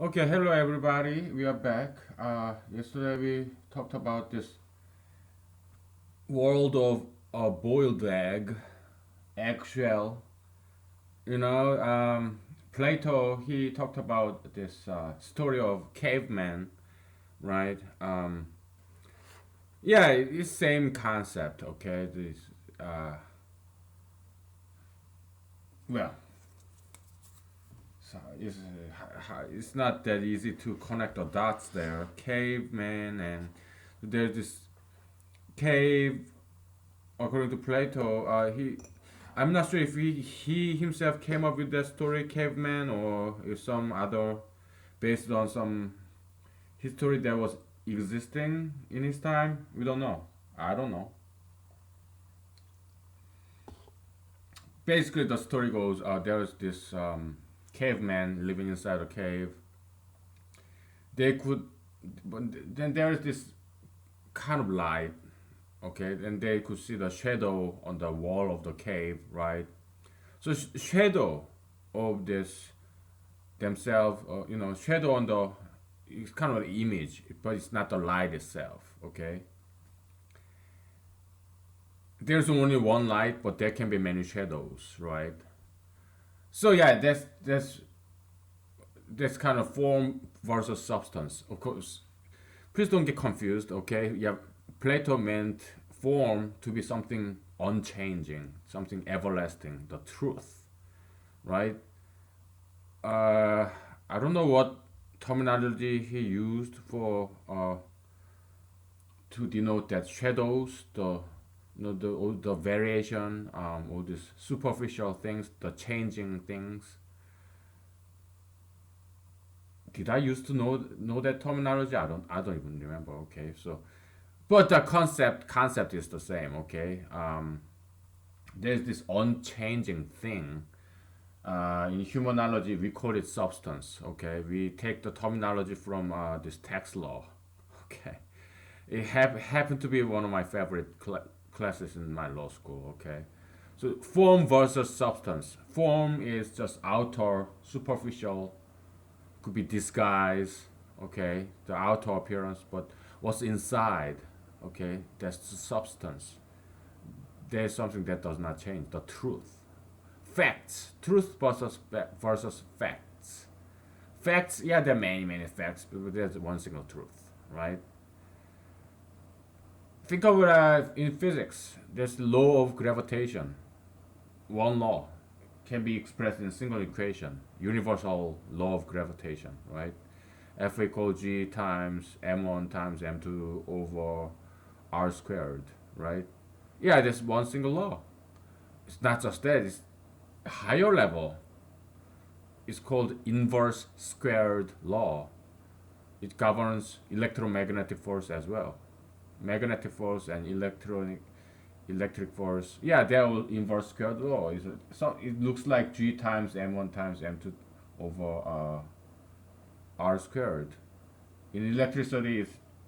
Okay, hello everybody. We are back. Yesterday we talked about this world of boiled eggshell. You know, Plato he talked about this story of caveman, right? Yeah, it's same concept. Okay, this uh, well, so it's not that easy to connect the dots there. Caveman and there's this cave according to Plato, I'm not sure if he himself came up with that story, caveman, or if some other based on some history that was existing in his time. We don't know. I don't know. Basically, the story goes: there's this caveman living inside a cave. They could, but then there's this kind of light, okay, and they could see the shadow on the wall of the cave, right? So shadow of this themselves, shadow on the it's kind of an image, but it's not the light itself. Okay, there's only one light, but there can be many shadows, right? So yeah, that's kind of form versus substance. Of course, please don't get confused. Okay, yeah, Plato meant form to be something unchanging, something everlasting, the truth, right? uh, I don't know what terminology he used for to denote that shadows, all the variation, all these superficial things, the changing things. Did I used to know that terminology? I don't even remember. Okay, so but the concept is the same. Okay, there's this unchanging thing. In humanology, we call it substance. Okay, we take the terminology from this tax law. Okay, it happened to be one of my favorite classes in my law school. Okay, so form versus substance. Form is just outer, superficial, could be disguise. Okay, the outer appearance, but what's inside? Okay, that's the substance. There's something that does not change. The truth, facts, truth versus facts. Facts, yeah, there are many facts, but there's one single truth, right? Think of it in physics. There's the law of gravitation. One law can be expressed in a single equation. Universal law of gravitation, right? F equals g times m1 times m2 over r squared, right? Yeah, there's one single law. It's not just that. It's a higher level. It's called inverse squared law. It governs electromagnetic force as well. Magnetic force and electric force. Yeah, they're all inverse squared law. So it looks like g times m1 times m2 over r squared. In electricity,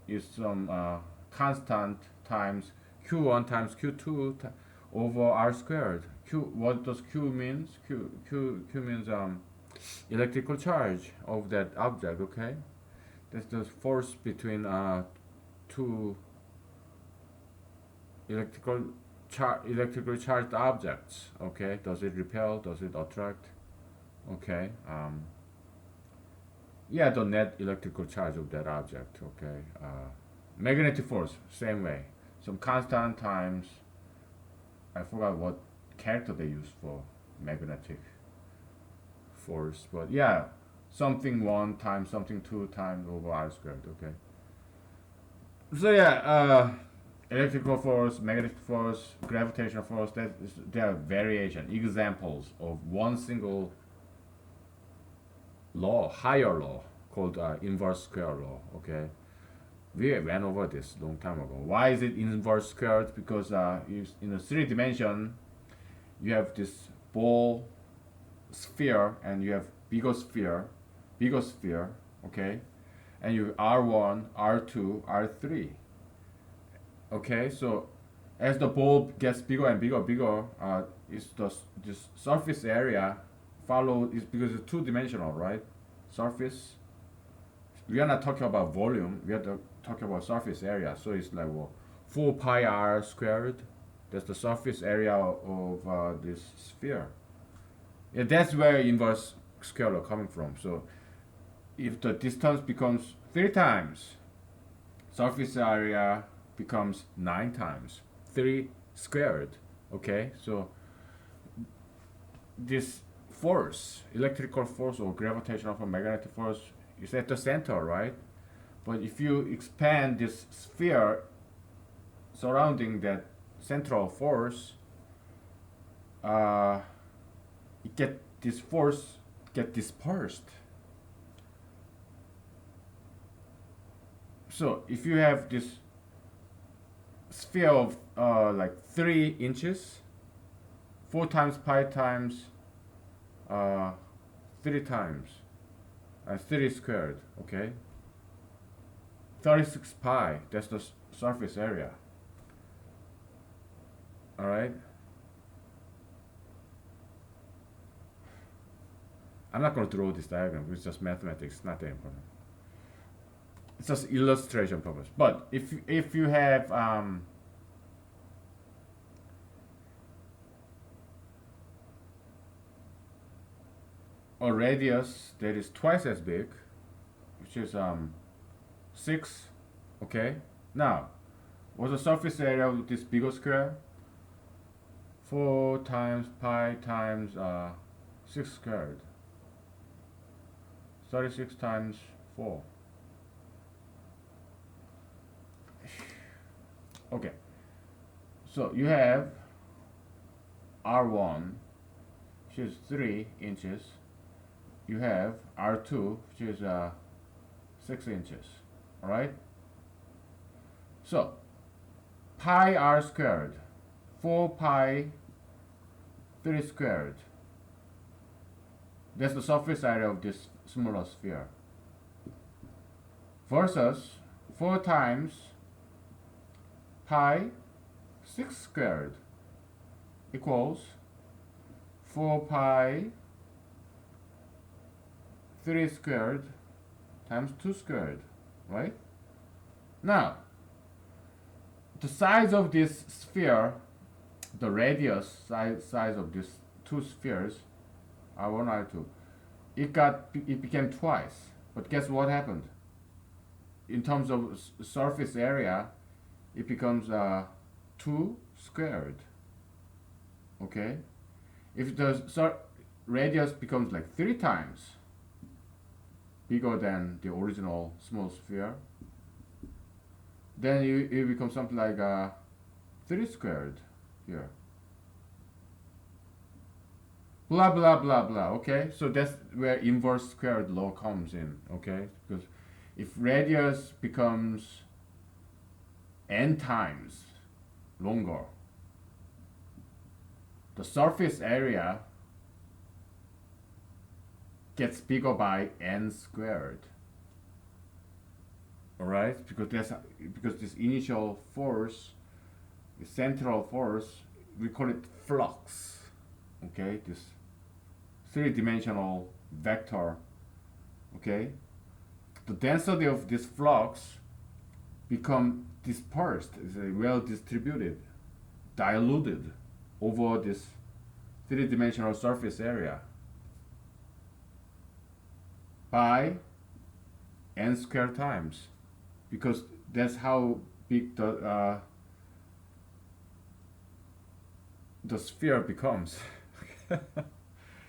is some constant times q1 times q2 over r squared. Q, what does q means? Q means electrical charge of that object. Okay, that's the force between two electrical electrically charged objects. Okay, does it repel? Does it attract? Okay, yeah, the net electrical charge of that object. Okay, magnetic force, same way. Some constant times, I forgot what character they use for magnetic force, but yeah, something one times something two times over r squared. Okay, so yeah, electrical force, magnetic force, gravitational force. There are variation examples of one single law, higher law called inverse square law. Okay, we went over this long time ago. Why is it inverse squared? Because in a three dimension, you have this ball sphere and you have bigger sphere. Okay, and you have R1, R2, R3. Okay, so as the ball gets bigger and bigger, is the this surface area follow is because it's two dimensional, right? Surface. we are not talking about volume. We are talking about surface area. So it's like what, 4 pi r squared. That's the surface area of this sphere. Yeah, that's where inverse square law coming from. So if the distance becomes 3 times, surface area becomes 9 times 3 squared. Okay, so this force, electrical force or gravitational or magnetic force, is at the center, right? But if you expand this sphere surrounding that central force, this force get dispersed. So if you have this sphere of like 3 inches, 4 times pi times 3 times 3 squared, okay, 36 pi, that's the surface area. All right, I'm not going to draw this diagram. It's just mathematics. It's not that important. It's just illustration purpose. But if you have a radius that is twice as big, which is 6, okay. Now, what's the surface area of this bigger square? 4 times pi times 6 squared. 36 times 4. Okay, so you have R1, which is 3 inches. You have R2, which is 6 inches. All right. So pi r squared, 4 pi 3 squared. That's the surface area of this smaller sphere. Versus 4 times pi 6 squared equals 4 pi 3 squared times 2 squared, right? Now, the size of this sphere, the radius size of these two spheres, R1, R2, it became twice. But guess what happened? In terms of surface area, it becomes 2 squared. Okay? If the radius becomes like 3 times bigger than the original small sphere, then it becomes something like 3 squared here. Blah blah blah blah. Okay, so that's where inverse squared law comes in. Okay, because if radius becomes n times longer, the surface area gets bigger by n squared. All right, because this initial force, the central force, we call it flux. Okay, this three-dimensional vector. Okay, the density of this flux become dispersed, is well distributed, diluted over this three-dimensional surface area by n squared times, because that's how big the sphere becomes.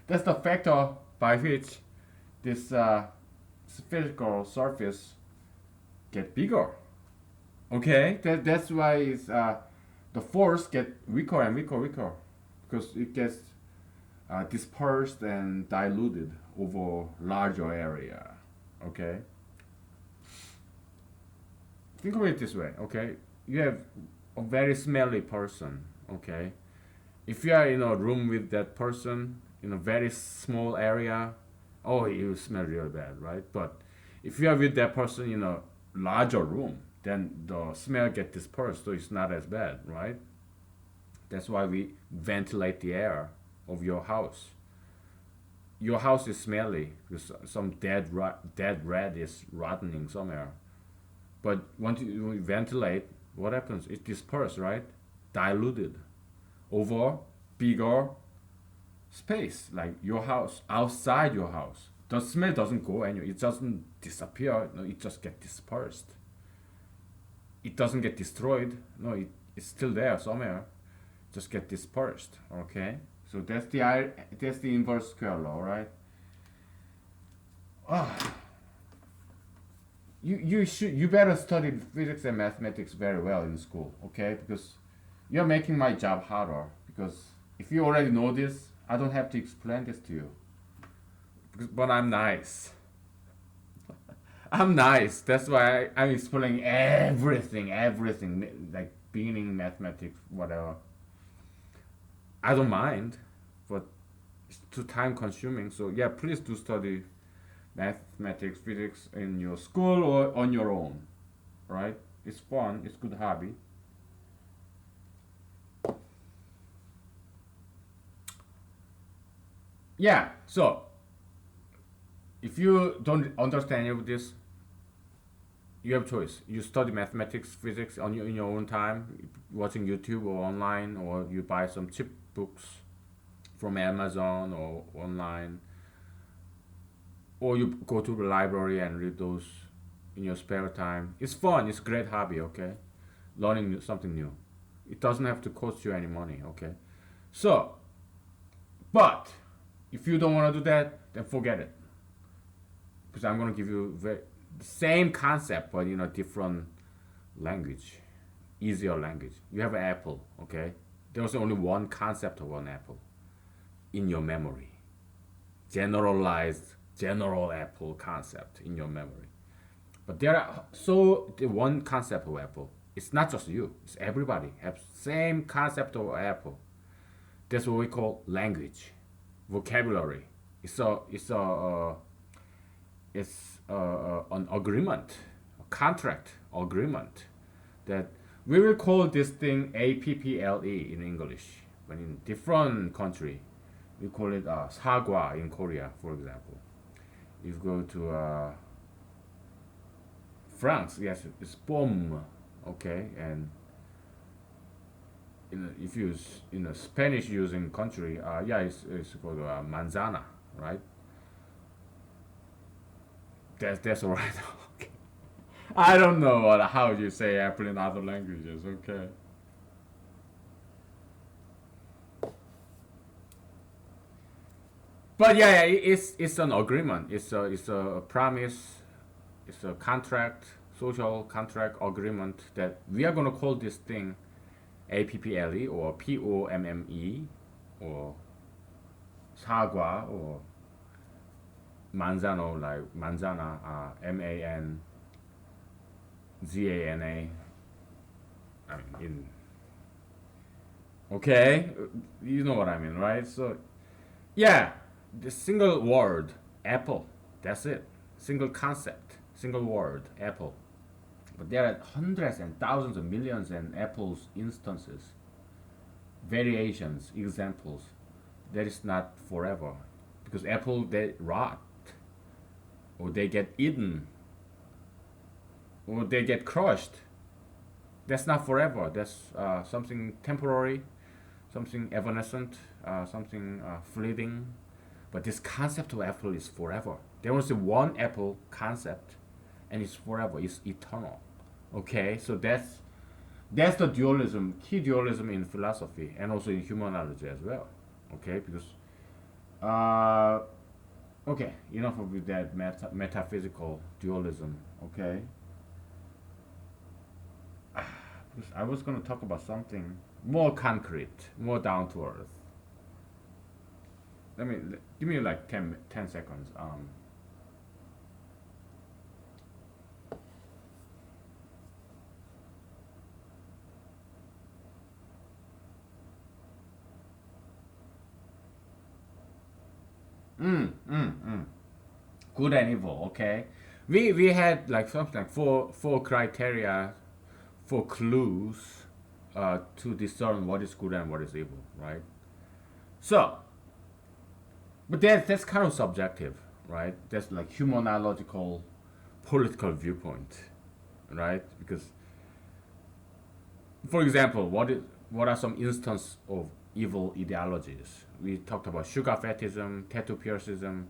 That's the factor by which this spherical surface get bigger. Okay, that's why it's, the force get weaker and weaker because it gets dispersed and diluted over larger area. Okay. Think of it this way. Okay, you have a very smelly person. Okay, if you are in a room with that person in a very small area, oh, you smell real bad, right? But if you are with that person in a larger room, then the smell gets dispersed, so it's not as bad, right? That's why we ventilate the air of your house. your house is smelly because some dead rat is rotting somewhere. But once you ventilate, what happens? It disperses, right? Diluted over bigger space, like your house, outside your house. The smell doesn't go anywhere. It doesn't disappear. No, it just gets dispersed. It doesn't get destroyed. No, it's still there somewhere. Just get dispersed. Okay. So that's the inverse square law, right? Ah, you better study physics and mathematics very well in school, okay? Because you're making my job harder. Because if you already know this, I don't have to explain this to you. But I'm nice. I'm nice. That's why I'm explaining everything, like beginning mathematics, whatever. I don't mind, but it's too time consuming. So yeah, please do study mathematics, physics in your school or on your own, right? It's fun. It's good hobby. Yeah. So if you don't understand any of this, you have choice. You study mathematics, physics on in your own time, watching YouTube or online, or you buy some cheap books from Amazon or online, or you go to the library and read those in your spare time. It's fun. It's a great hobby. Okay, learning something new. It doesn't have to cost you any money. Okay, so but if you don't want to do that, then forget it. Because I'm gonna give you the same concept, but different language, easier language. You have an apple. Okay, there's only one concept of an apple in your memory. Generalized general apple concept in your memory. But there are so the one concept of apple. It's not just you. It's everybody have same concept of apple. That's what we call language, vocabulary. It's an agreement, a contract agreement that we will call this thing APPLE in English. But in different country, we call it 사과 in Korea, for example. If you go to France, yes, it's pomme, okay, and if you in a Spanish using country, yeah, it's called manzana, right? That's all right. Okay. I don't know how you say apple in other languages. Okay. But yeah, it's an agreement. It's a promise. It's a contract, social contract agreement that we are gonna call this thing APPLE or POMME or 사과 or manzano like manzana, MANZANA. I mean, okay, you know what I mean, right? So yeah, the single word apple. That's it. Single concept. Single word apple. But there are hundreds and thousands of millions and apples instances, variations, examples. That is not forever, because apple they rot, or they get eaten, or they get crushed. That's not forever. That's something temporary, something evanescent, something fleeting. But this concept of apple is forever. There was one apple concept, and it's forever. It's eternal. Okay, so that's the dualism, key dualism in philosophy and also in humanology as well. Okay, because uh, okay, enough of that metaphysical dualism. Okay, because I was gonna talk about something more concrete, more down to earth. Let me give me like 10 seconds. Good and evil. Okay, we had like something like four criteria, four clues, to discern what is good and what is evil. Right. So But that's kind of subjective, right? That's like humanological, political viewpoint, right? Because, for example, what are some instances of evil ideologies? We talked about sugar fetishism, tattoo piercism,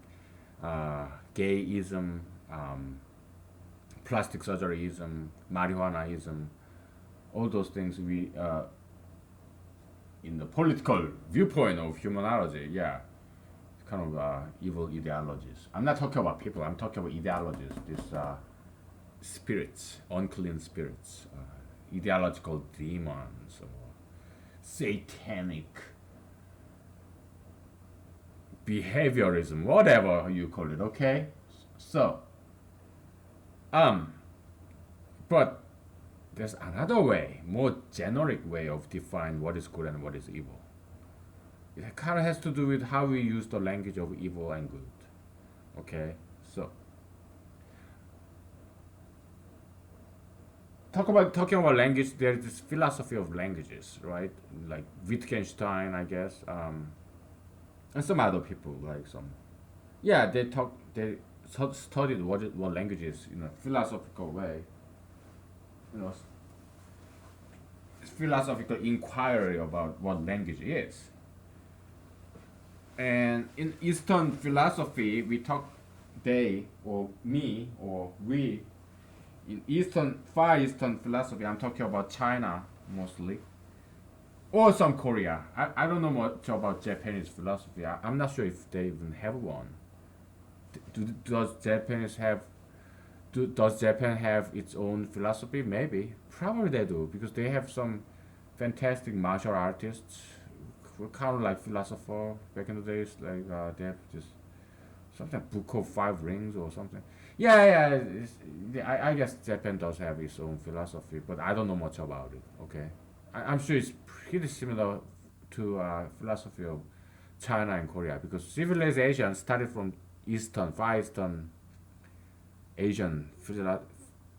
gayism, um, plastic surgeryism, marijuanaism, all those things we in the political viewpoint of humanology, yeah, kind of evil ideologies. I'm not talking about people. I'm talking about ideologies. These spirits, unclean spirits, ideological demons, or satanic behaviorism, whatever you call it. Okay, so um, but there's another way, more generic way of define what is good and what is evil. It kind of has to do with how we use the language of evil and good. Okay, so talking about language. There's this philosophy of languages, right? Like Wittgenstein, I guess, and some other people, like some. Yeah, they studied what language is in a philosophical way. You know, philosophical inquiry about what language is. And in Eastern philosophy, we talk they or me or we in Far Eastern philosophy. I'm talking about China mostly, or some Korea. I don't know much about Japanese philosophy. I'm not sure if they even have one. Does Japan have its own philosophy? Maybe, probably they do because they have some fantastic martial artists who were kind of like philosopher back in the days. Like they have just something like Book of Five Rings or something. Yeah, I guess Japan does have its own philosophy, but I don't know much about it. Okay, I'm sure it's pretty similar to philosophy of China and Korea because civilization started from Far Eastern Asian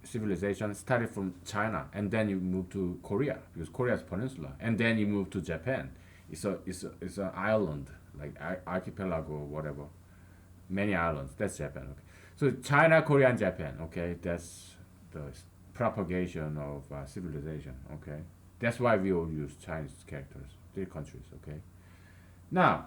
civilization started from China, and then you move to Korea because Korea is peninsula, and then you move to Japan. It's an island like archipelago or whatever, many islands. That's Japan. Okay, so China, Korea, and Japan. Okay, that's the propagation of civilization. Okay, that's why we all use Chinese characters. Three countries. Okay, now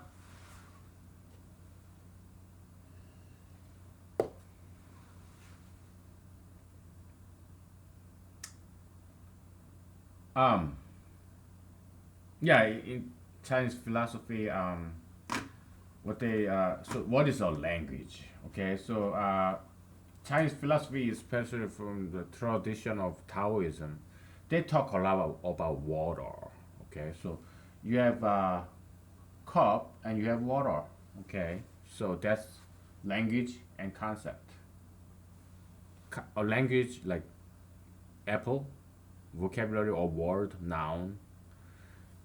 um yeah, in Chinese philosophy, what is a language? Okay, so Chinese philosophy, especially from the tradition of Taoism, they talk a lot about water. Okay, so you have a cup and you have water. Okay, so that's language and concept. A language like apple, vocabulary or word, noun,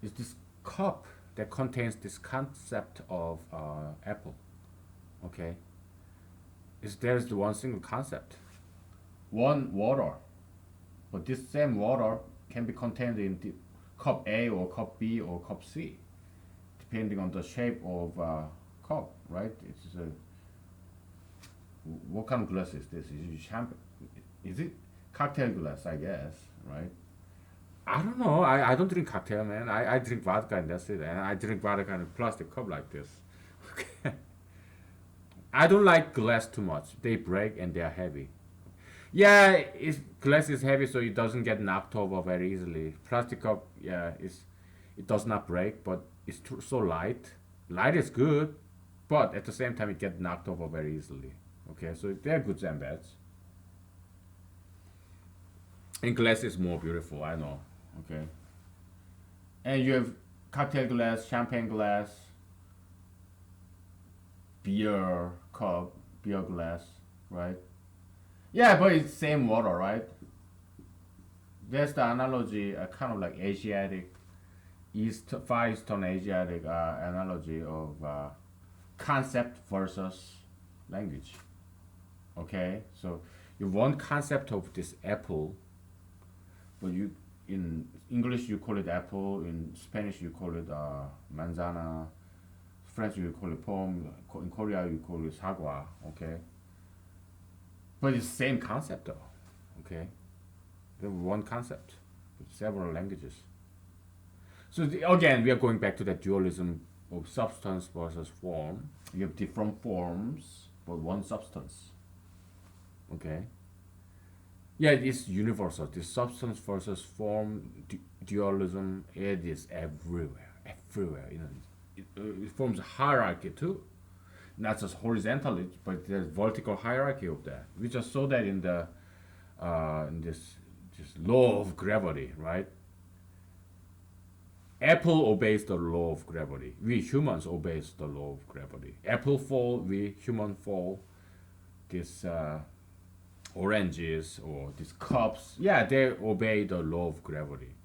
is this cup that contains this concept of apple. Okay, is there's the one single concept, one water, but this same water can be contained in the cup A or cup B or cup C, depending on the shape of cup. Right? It's a what kind of glass is this? Is it champagne? Is it cocktail glass? I guess. Right? I don't know. I don't drink cocktail, man. I drink vodka and that's it. And I drink vodka in a plastic cup like this. Okay. I don't like glass too much. They break and they are heavy. Yeah, glass is heavy, so it doesn't get knocked over very easily. Plastic cup, yeah, it does not break, but it's so light. Light is good, but at the same time, it gets knocked over very easily. Okay, so they're goods and bads. And glass is more beautiful, I know. Okay, and you have cocktail glass, champagne glass, beer cup, beer glass, right? Yeah, but it's same water, right? That's the analogy, kind of like Asiatic, Far Eastern Asiatic analogy of concept versus language. Okay, so you have one concept of this apple, but you in English you call it apple, in Spanish you call it manzana, French you call it pom, in Korea you call it sagwa, okay? But it's the same concept though, okay? They're one concept with several languages. So again, we are going back to that dualism of substance versus form. You have different forms, but one substance, okay? Yeah, it is universal. This substance versus form dualism, it is everywhere, everywhere. You know, it forms a hierarchy too, not just horizontally, but there's vertical hierarchy of that. We just saw that in this law of gravity, right? Apple obeys the law of gravity. We humans obeys the law of gravity. Apple fall, we human fall. This oranges or these cups, yeah, they obey the law of gravity.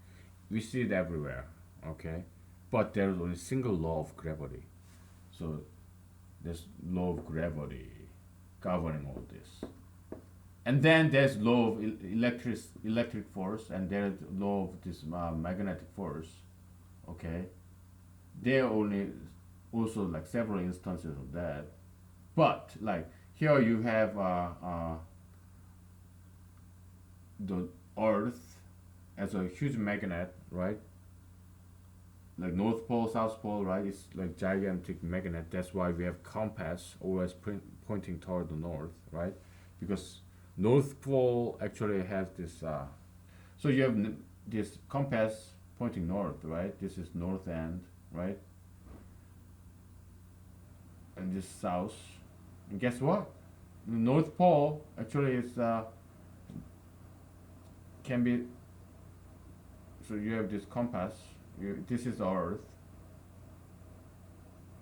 We see it everywhere, okay? But there's only a single law of gravity. So there's law of gravity governing all this. And then there's law of electric force, and there's law of this magnetic force, okay? There are only also like several instances of that. But like here you have the Earth as a huge magnet, right? Like North Pole, South Pole, right? It's like gigantic magnet. That's why we have compass always pointing toward the north, right? Because North Pole actually has this. So you have this compass pointing north, right? This is north end, right? And this south. And guess what? The North Pole actually is can be. So you have this compass. This is Earth.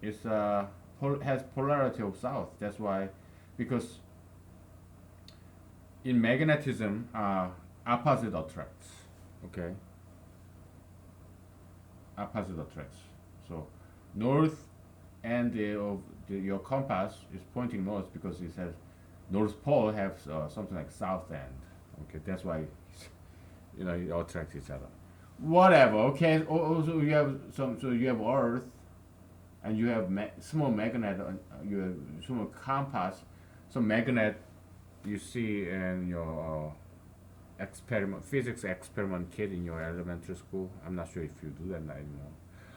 It's has polarity of south. That's why, because in magnetism, opposite attracts. Okay. Opposite attracts. So north end of your compass is pointing north because it says North Pole has something like south end. Okay, that's why you know it attracts each other. Whatever. Okay. Also, you have some. So you have Earth, and you have small magnet. You have small compass. So magnet, you see in your physics experiment kit in your elementary school. I'm not sure if you do that anymore.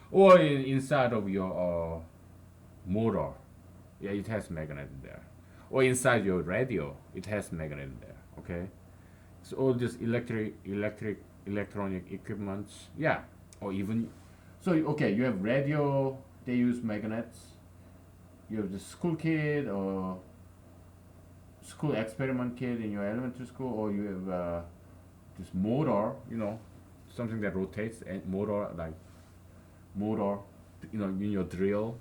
Or inside of your motor, yeah, it has magnet in there. Or inside your radio, it has magnet in there. Okay. So all this electronic equipments, yeah, or even so. Okay, you have radio. They use magnets. You have the school kid or school experiment kid in your elementary school, or you have this motor. You know, something that rotates and motor like motor. You know, in your drill,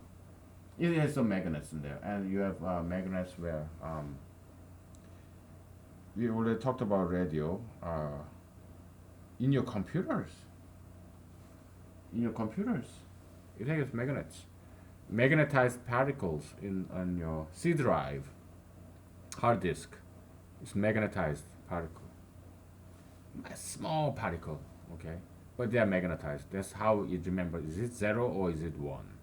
it has some magnets in there, and you have magnets where we already talked about radio. In your computers. In your computers, it has magnets. Magnetized particles in on your C drive, hard disk. It's magnetized particle. A small particle, okay? But they are magnetized. That's how you remember. Is it zero or is it one?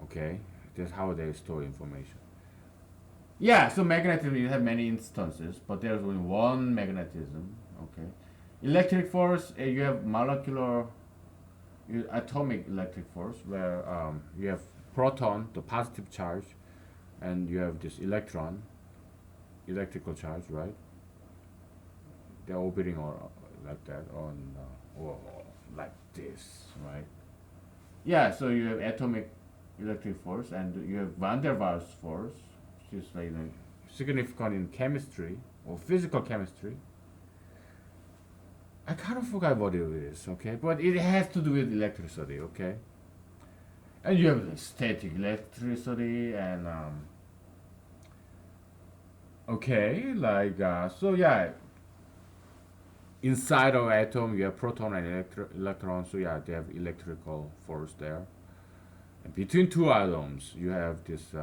Okay? That's how they store information. Yeah, so magnetism, you have many instances, but there's only one magnetism, okay? Electric force, you have molecular, atomic electric force, where you have proton, the positive charge, and you have this electron, electrical charge, right? They're orbiting or like that or like this, right? Yeah, so you have atomic electric force, and you have van der Waals force, which is like, you know, significant in chemistry or physical chemistry. I kind of forgot what it is, okay? But it has to do with electricity, okay? And you have the static electricity and okay, like so yeah. Inside of atom, you have proton and electron, so yeah, they have electrical force there. And between two atoms, you have this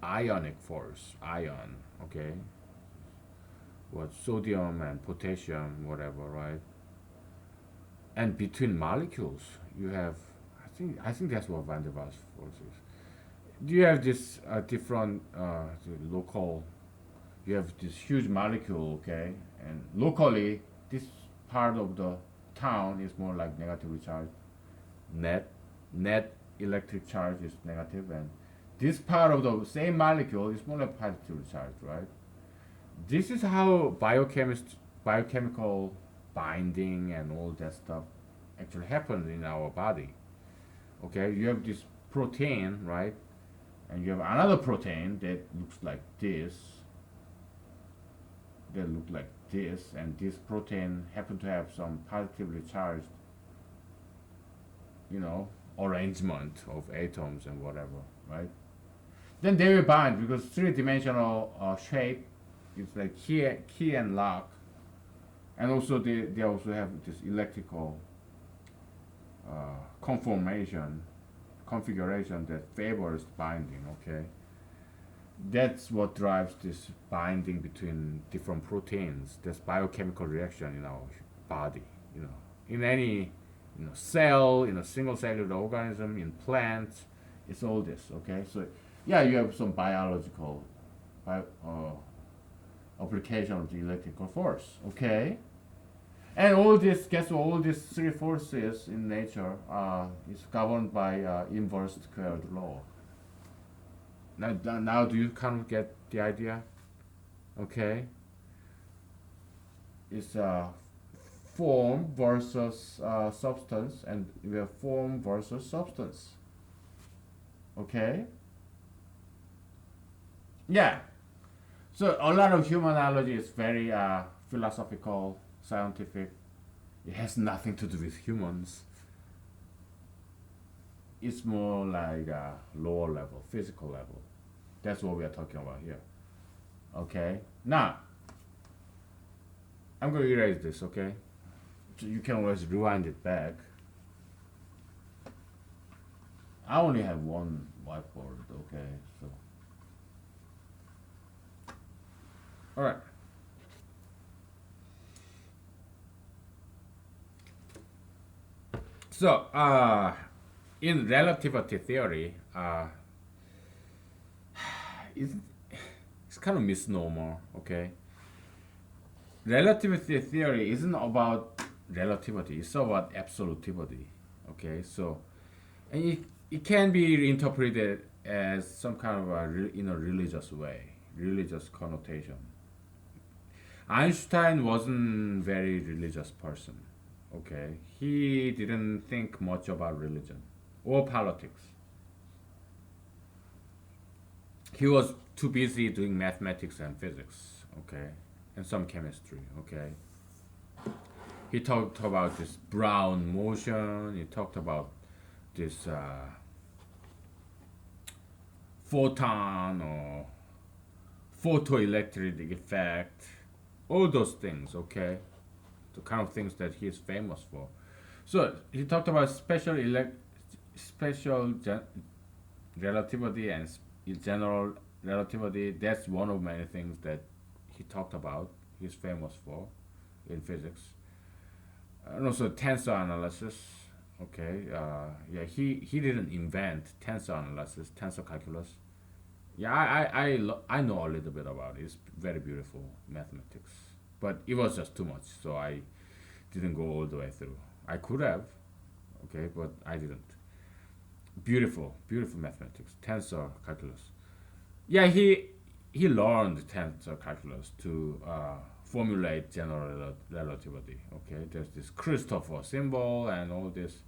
ionic force, ion, okay? What sodium and potassium, whatever, right? And between molecules, you have I think that's what van der Waals force is. You have this different the local. You have this huge molecule, okay, and locally this part of the town is more like negatively charged. Net electric charge is negative, and this part of the same molecule is more like positively charged, right? This is how biochemical binding and all that stuff actually happens in our body. Okay, you have this protein, right? And you have another protein that looks like this, and this protein happen to have some positively charged, you know, arrangement of atoms and whatever, right? Then they will bind because three-dimensional shape is like key and lock, and also they also have this electrical conformation configuration that favors binding. Okay, that's what drives this binding between different proteins. This biochemical reaction in our body. You know, in any cell, in a single cellular organism, in plants, it's all this. Okay, so yeah, you have some biological application of the electrical force. Okay, and all this, guess what? All these three forces in nature is governed by inverse squared law. Now, do you kind of get the idea? Okay, it's form versus substance, and we have form versus substance. Okay. Yeah. So a lot of humanology is very philosophical, scientific. It has nothing to do with humans. It's more like a lower level, physical level. That's what we are talking about here. Okay. Now, I'm going to erase this. Okay. So you can always rewind it back. I only have one whiteboard. Okay. So. All right. So, in relativity theory, it's kind of misnomer, okay? Relativity theory isn't about relativity; it's about absolutivity, okay? So, and it can be reinterpreted as some kind of in a religious way, religious connotation. Einstein wasn't very religious person. Okay, he didn't think much about religion or politics. He was too busy doing mathematics and physics. Okay, and some chemistry. Okay, he talked about this Brown motion. He talked about this photon or photoelectric effect. All those things. Okay, the kind of things that he is famous for. So he talked about relativity and general relativity. That's one of many things that he talked about. He's famous for in physics, and also tensor analysis. Okay, yeah, he didn't invent tensor analysis, tensor calculus. Yeah, I know a little bit about it. It's very beautiful mathematics, but it was just too much, so I didn't go all the way through. I could have, okay, but I didn't. Beautiful, beautiful mathematics, tensor calculus. Yeah, he learned tensor calculus to formulate general relativity. Okay, there's this Christopher symbol and all this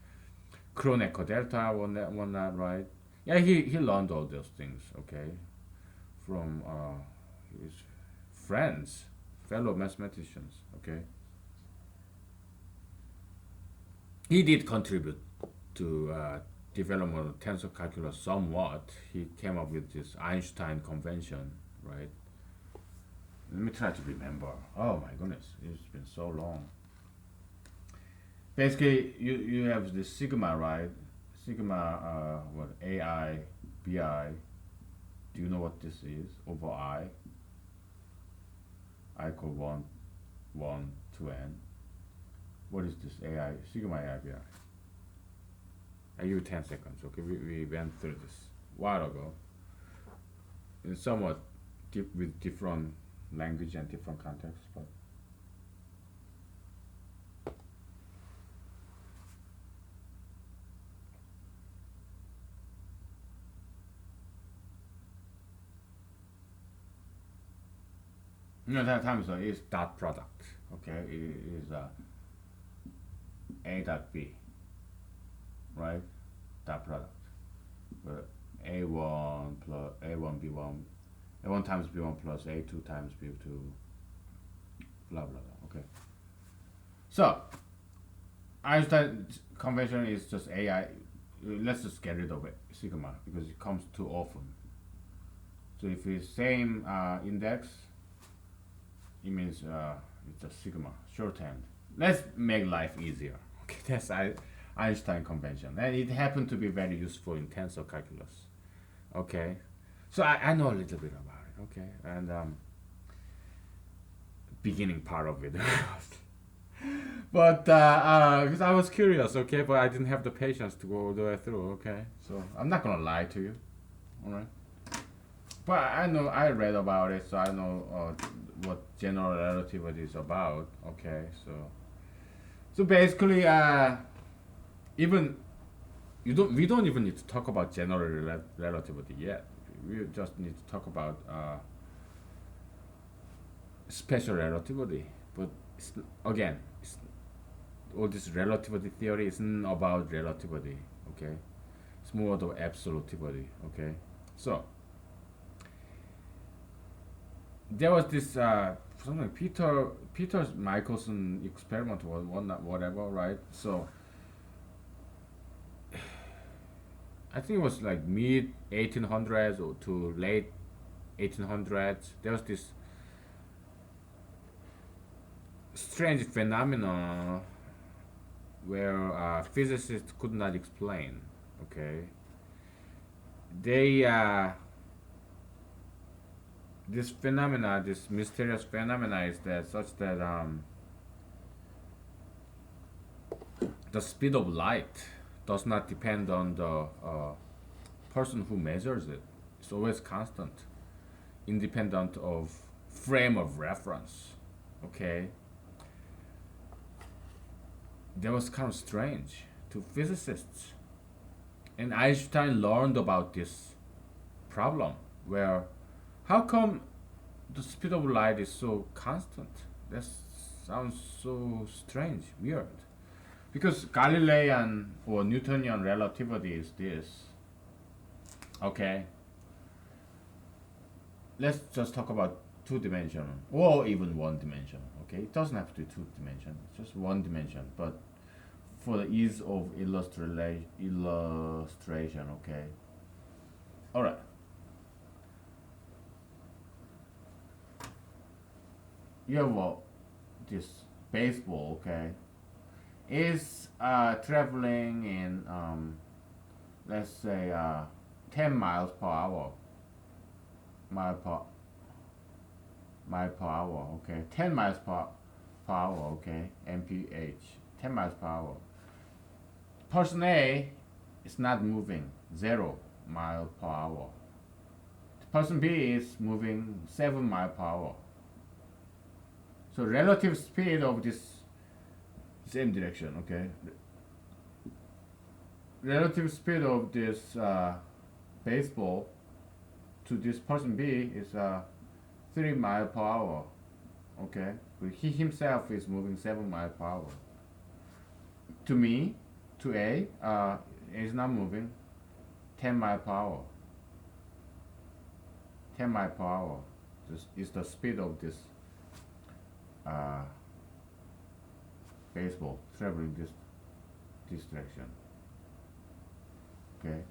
Kronecker delta, one that right? Yeah, he learned all those things. Okay, from his friends, fellow mathematicians. Okay, he did contribute to development of tensor calculus somewhat. He came up with this Einstein convention, right? Let me try to remember. Oh my goodness, it's been so long. Basically, you have this sigma, right? Sigma, what, AI, BI. Do you know what this is? Over I equal 1 to n. What is this AI? Sigma AI, BI. I give you 10 seconds. Okay, we went through this a while ago. It's somewhat with different language and different context, but that time is dot product. Okay, it is A dot B, right? Dot product. But A1 plus A1 B1, A1 times B1 plus A2 times B2, blah blah blah. Okay. So Einstein's convention is just AI. Let's just get rid of it, sigma, because it comes too often. So if it's same index, it means it's a sigma shorthand. Let's make life easier. Okay, that's Einstein convention, and it happened to be very useful in tensor calculus. Okay, so I know a little bit about it. Okay, and beginning part of it. But because I was curious, okay, but I didn't have the patience to go all the way through, okay. So I'm not gonna lie to you, all right. But I know I read about it, so I know what general relativity is about, okay. So basically, even we don't even need to talk about general relativity yet. We just need to talk about special relativity. But it's, again, all this relativity theory isn't about relativity, okay? It's more of absolutivity, okay? So there was this something Peter Michelson experiment or whatever, right? So I think it was like mid 1800s or to late 1800s. There was this strange phenomena where physicists could not explain. Okay, they this phenomena, this mysterious phenomena, is that such that the speed of light does not depend on the person who measures it. It's always constant, independent of frame of reference. Okay, that was kind of strange to physicists. And Einstein learned about this problem where how come the speed of light is so constant? That sounds so strange, weird. Because Galilean or Newtonian relativity is this. Okay, let's just talk about two dimensional or even one dimension. Okay, it doesn't have to be two dimension, it's just one dimension. But for the ease of illustration, okay. All right. You have this baseball, okay, is traveling in let's say 10 miles per hour, mile per mile per hour, okay, 10 miles per hour, okay, mph, 10 miles per hour. Person A is not moving 0 mile per hour. Person B is moving 7 mile per hour. So relative speed of this same direction, okay. Relative speed of this baseball to this person B is 3 mile per hour, okay. But he himself is moving 7 mile per hour. To me, to A, is not moving 10 mile per hour. 10 mile per hour is the speed of this baseball traveling this direction. Okay.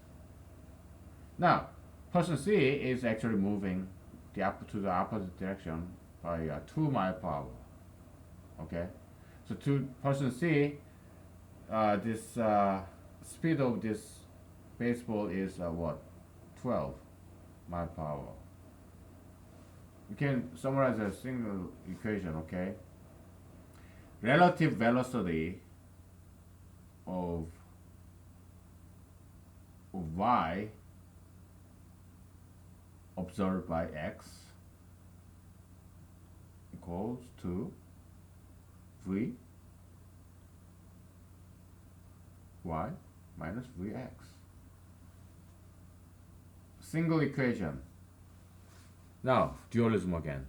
Now, person C is actually moving to the opposite direction by 2 mile per hour. Okay. So to person C, this speed of this baseball is what? 12 mile per hour. You can summarize a single equation, okay? Relative velocity of of y observed by x equals to v y minus vx. Single equation. Now, dualism again.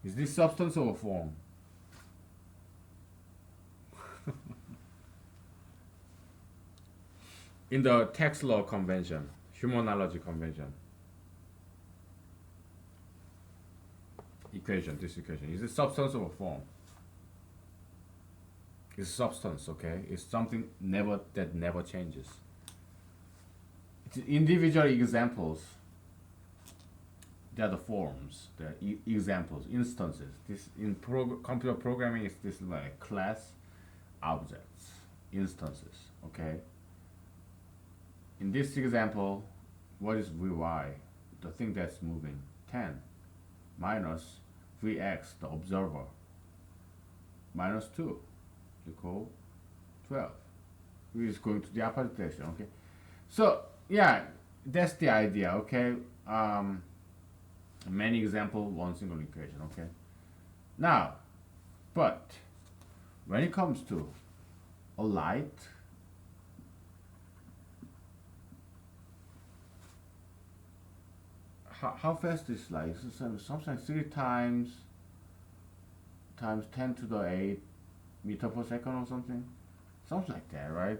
Is this substance or form? In the text law convention, humanology convention, equation, this equation, is it substance or form? It's substance, okay? It's something that never changes. It's individual examples. They are the forms. They are examples, instances. This in computer programming is this like class objects, instances, okay? In this example, what is Vy? The thing that's moving, 10, minus Vx, the observer, minus 2, equal 12. V is going to the opposite direction, okay? So, yeah, that's the idea, okay? Many examples, one single equation, okay? Now, but when it comes to a light, how fast is light? Sometimes 3 times 10 to the 8 meter per second or something like that, right?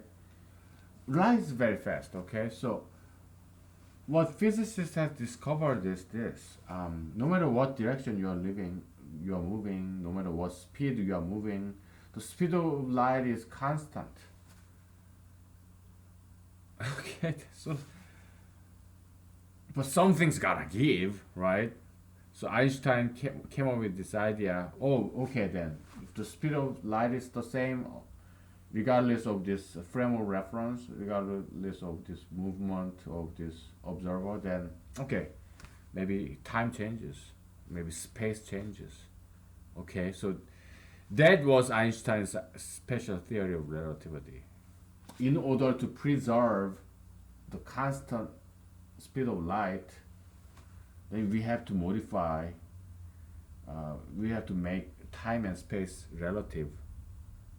Light is very fast, okay? So what physicists have discovered is this: no matter what direction you are moving, no matter what speed you are moving, the speed of light is constant. Okay, so but something's gotta give, right? So Einstein came up with this idea. Oh, okay then. If the speed of light is the same, regardless of this frame of reference, regardless of this movement of this observer, then okay, maybe time changes, maybe space changes. Okay, so that was Einstein's special theory of relativity. In order to preserve the constant speed of light, then we have to modify, we have to make time and space relative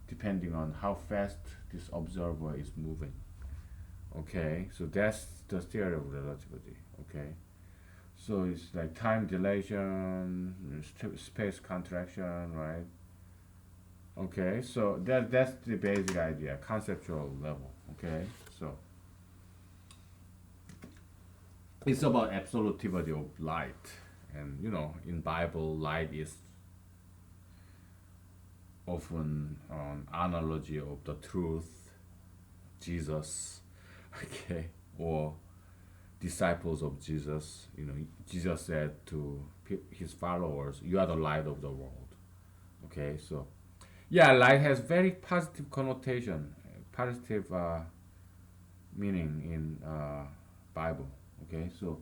depending on how fast this observer is moving. Okay, so that's the theory of relativity. Okay, so it's like time dilation, space contraction, right? Okay, so that's the basic idea, conceptual level. Okay, so it's about absolutivity of light, and in Bible, light is often an analogy of the truth, Jesus, okay, or disciples of Jesus. Jesus said to his followers, "You are the light of the world." Okay, so yeah, light has very positive connotation, positive meaning in Bible. Okay, so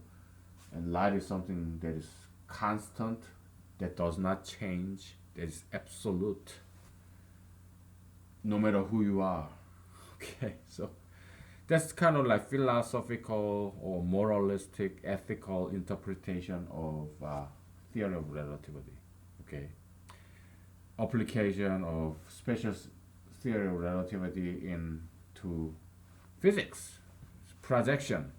and light is something that is constant, that does not change, that is absolute, no matter who you are. Okay, so that's kind of like philosophical or moralistic, ethical interpretation of theory of relativity. Okay, application of special theory of relativity into physics, projection.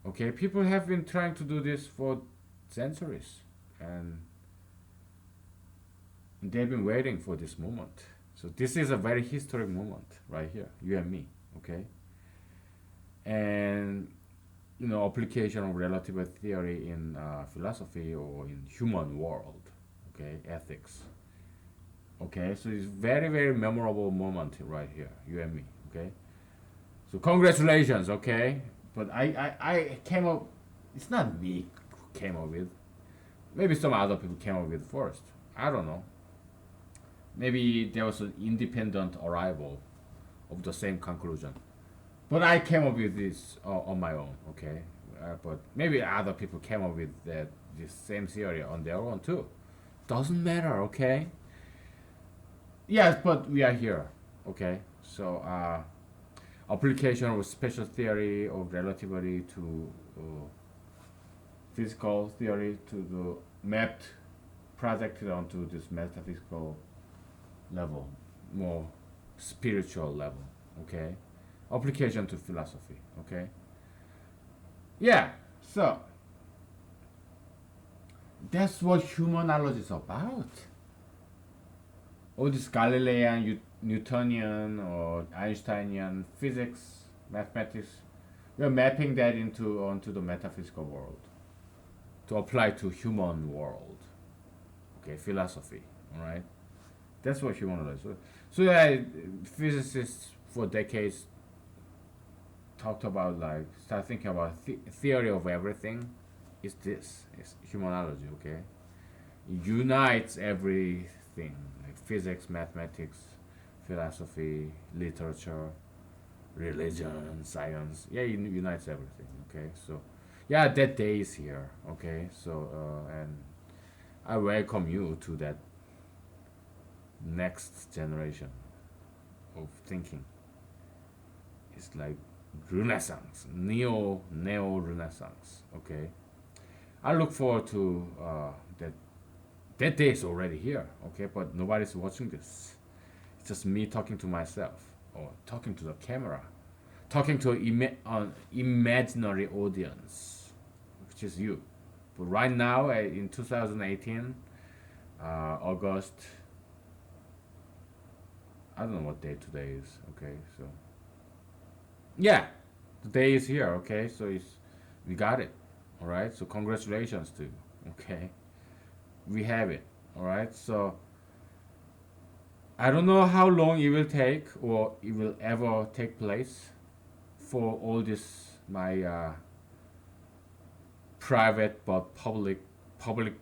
Okay, people have been trying to do this for centuries, and they've been waiting for this moment. So this is a very historic moment right here, you and me. Okay, and application of relativity theory in philosophy or in human world. Okay, ethics. Okay, so it's very very memorable moment right here, you and me. Okay, so congratulations. Okay, but I came up. It's not me who came up with. Maybe some other people came up with first. I don't know. Maybe there was an independent arrival of the same conclusion. But I came up with this on my own. Okay, but maybe other people came up with this same theory on their own too. Doesn't matter. Okay. Yes, but we are here. Okay, so application of special theory of relativity to physical theory to the mapped projected onto this metaphysical level, more spiritual level. Okay, application to philosophy. Okay, yeah. So that's what humanology is about. All this Galilean, Newtonian, or Einsteinian physics, mathematics, we're mapping that into onto the metaphysical world to apply to human world. Okay, philosophy. All right, that's what humanology is. So yeah, physicists for decades talked about like start thinking about theory of everything. Is this? It's humanology. Okay, it unites everything like physics, mathematics, philosophy, literature, religion, science. Yeah, it unites everything. Okay, so yeah, that day is here. Okay, so and I welcome you to that next generation of thinking. It's like Renaissance, neo Renaissance. Okay, I look forward to that. That day is already here. Okay, but nobody's watching this. It's just me talking to myself or talking to the camera, talking to an imaginary audience, which is you. But right now, in 2018, August, I don't know what day today is. Okay, so yeah, the day is here. Okay, so we got it. All right, so congratulations to you. Okay, we have it. All right, so I don't know how long it will take or it will ever take place for all this my private but public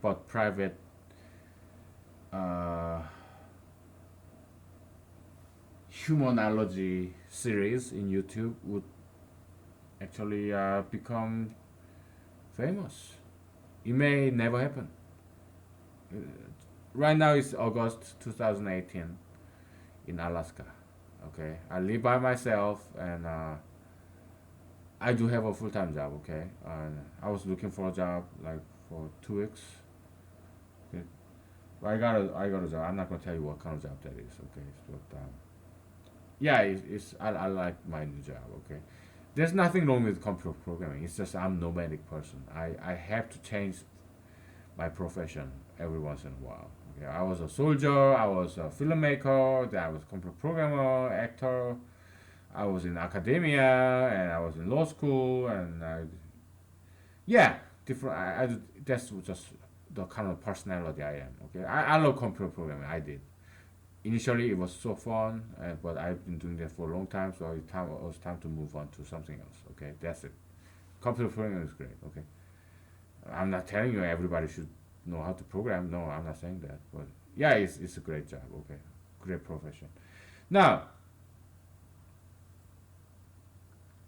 but private uh, humanology series in YouTube would actually become famous. It may never happen. Uh, right now it's August 2018 in Alaska. Okay, I live by myself and I do have a full time job. Okay, and I was looking for a job like for 2 weeks. Okay, but I got a job. I'm not gonna tell you what kind of job that is. Okay, but yeah, I like my new job. Okay, there's nothing wrong with computer programming. It's just I'm a nomadic person. I have to change my profession every once in a while. Okay, I was a soldier. I was a filmmaker. Then I was a computer programmer, actor. I was in academia and I was in law school and yeah, different. That's just the kind of personality I am. Okay, I love computer programming. I did. Initially, it was so fun, but I've been doing that for a long time, so it was time to move on to something else. Okay, that's it. Computer programming is great. Okay, I'm not telling you everybody should know how to program. No, I'm not saying that. But yeah, it's a great job. Okay, great profession. Now,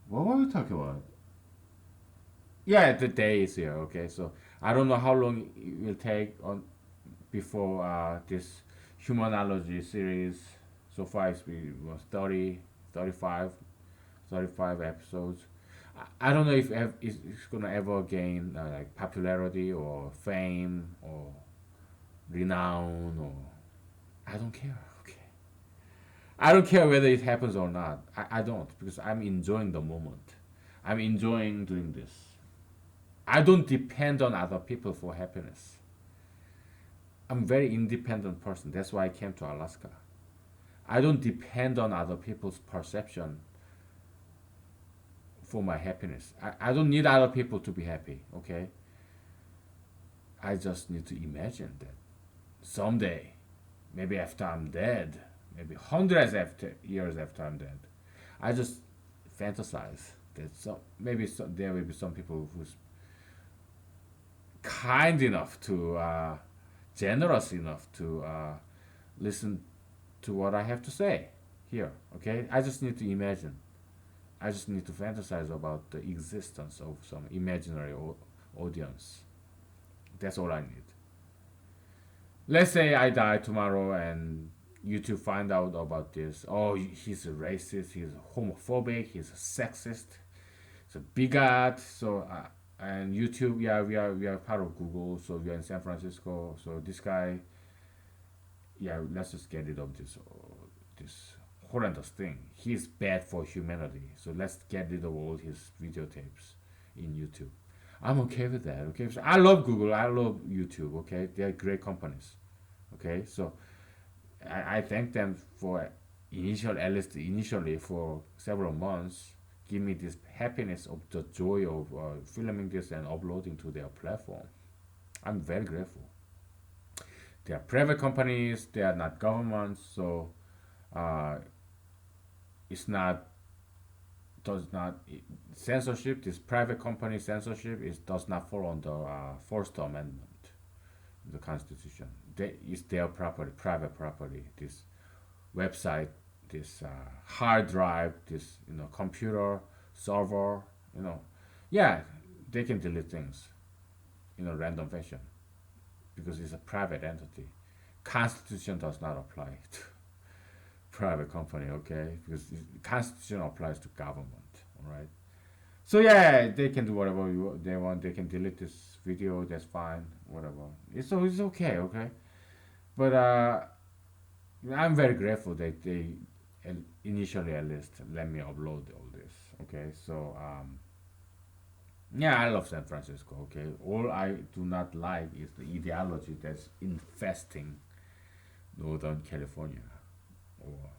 what were we talking about? Yeah, the day is here. Okay, so I don't know how long it will take on before this humanology series. So far, it was 30, 35, 35 episodes. I don't know if it's gonna ever gain like popularity or fame or renown or I don't care. Okay, I don't care whether it happens or not. I don't because I'm enjoying the moment. I'm enjoying doing this. I don't depend on other people for happiness. I'm a very independent person. That's why I came to Alaska. I don't depend on other people's perception for my happiness. I don't need other people to be happy, okay? I just need to imagine that someday, maybe after I'm dead, maybe hundreds after years after I'm dead, I just fantasize that there will be some people who's kind enough to, generous enough to listen to what I have to say here. Okay, I just need to imagine. I just need to fantasize about the existence of some imaginary audience. That's all I need. Let's say I die tomorrow and YouTube find out about this. Oh, he's a racist. He's homophobic. He's a sexist. He's a bigot. So and YouTube, yeah, we are part of Google. So we are in San Francisco. So this guy, yeah, let's just get rid of this horrendous thing. He's bad for humanity. So let's get rid of all his videotapes in YouTube. I'm okay with that. Okay, so I love Google. I love YouTube. Okay, they're great companies. Okay, so I thank them for at least initially for several months, give me this happiness of the joy of filming this and uploading to their platform. I'm very grateful. They are private companies. They are not governments, so uh, it's not does not censorship. This private company censorship is does not fall under First Amendment of the Constitution. It's their property, private property. This website, this hard drive, this computer server, you know, yeah, they can delete things in a random fashion because it's a private entity. Constitution does not apply to private company, okay? Because Constitution applies to government, all right? So yeah, they can do whatever they want. They can delete this video. That's fine, whatever. It's okay, okay. But I'm very grateful that they initially at least let me upload all this. Okay, so yeah, I love San Francisco. Okay, all I do not like is the ideology that's infesting Northern California or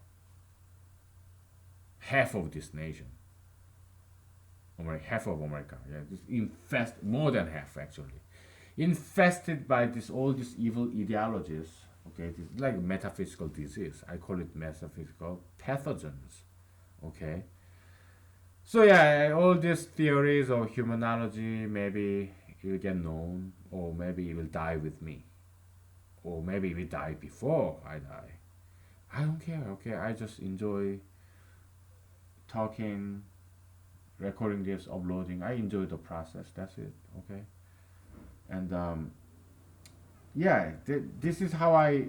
half of this nation, or half of America. Yeah, this infest more than half actually, infested by this all these evil ideologies. Okay, this is like metaphysical disease. I call it metaphysical pathogens. Okay, so yeah, all these theories of humanology, maybe it will get known, or maybe it will die with me, or maybe it will die before I die. I don't care. Okay, I just enjoy talking, recording this, uploading. I enjoy the process. That's it. Okay, and yeah, this is how I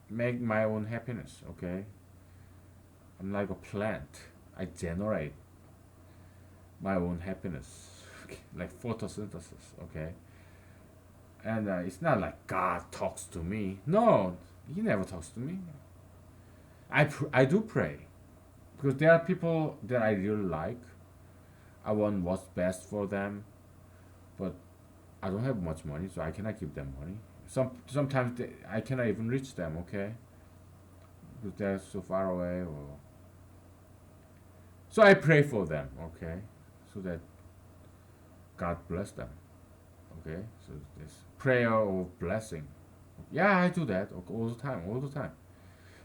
make my own happiness. Okay, I'm like a plant. I generate my own happiness, okay? Like photosynthesis. Okay, and it's not like God talks to me. No, He never talks to me. I do pray because there are people that I really like. I want what's best for them, but I don't have much money, so I cannot give them money. Sometimes I cannot even reach them. Okay, because they're so far away. Or so I pray for them. Okay, so that God bless them. Okay, so this prayer of blessing. Yeah, I do that all the time, all the time.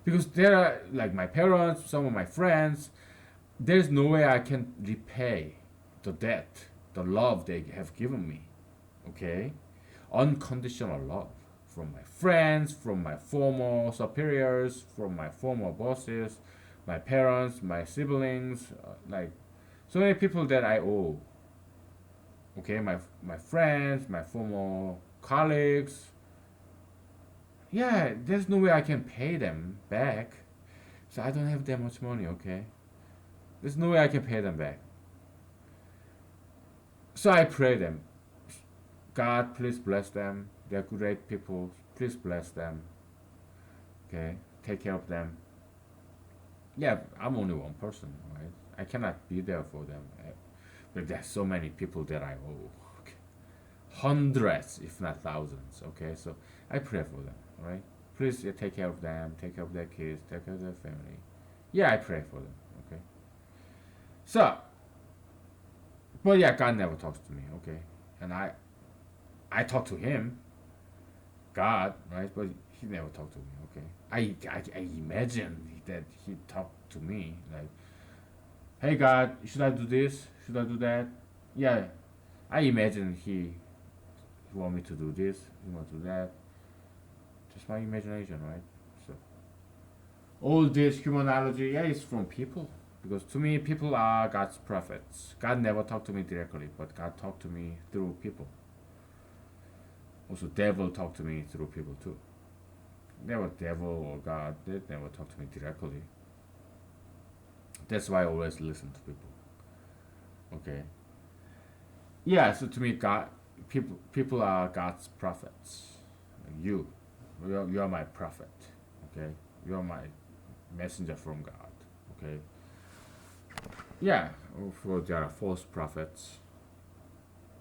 Because there are like my parents, some of my friends. There's no way I can repay the debt, the love they have given me. Okay, unconditional love from my friends, from my former superiors, from my former bosses, my parents, my siblings, like so many people that I owe. Okay, my friends, my former colleagues. Yeah, there's no way I can pay them back. So I don't have that much money. Okay, there's no way I can pay them back. So I pray them. God, please bless them. They're great people. Please bless them. Okay, take care of them. Yeah, I'm only one person, right? I cannot be there for them. But there's so many people that I owe. Okay. Hundreds, if not thousands. Okay, so I pray for them. All right, please take care of them. Take care of their kids. Take care of their family. Yeah, I pray for them. Okay. So, but yeah, God never talks to me. Okay, and I talk to Him, God, right? But He never talked to me. Okay, I imagine that He talked to me like, hey God, should I do this? Should I do that? Yeah, I imagine He want me to do this. He want to do that. Just my imagination, right? So all this humanology, yeah, is from people. Because to me, people are God's prophets. God never talked to me directly, but God talked to me through people. Also, devil talked to me through people too. never devil or God. They never talk to me directly. That's why I always listen to people. Okay. Yeah. So to me, God, people are God's prophets. You, you are my prophet. Okay. You are my messenger from God. Okay. Yeah. For there are false prophets.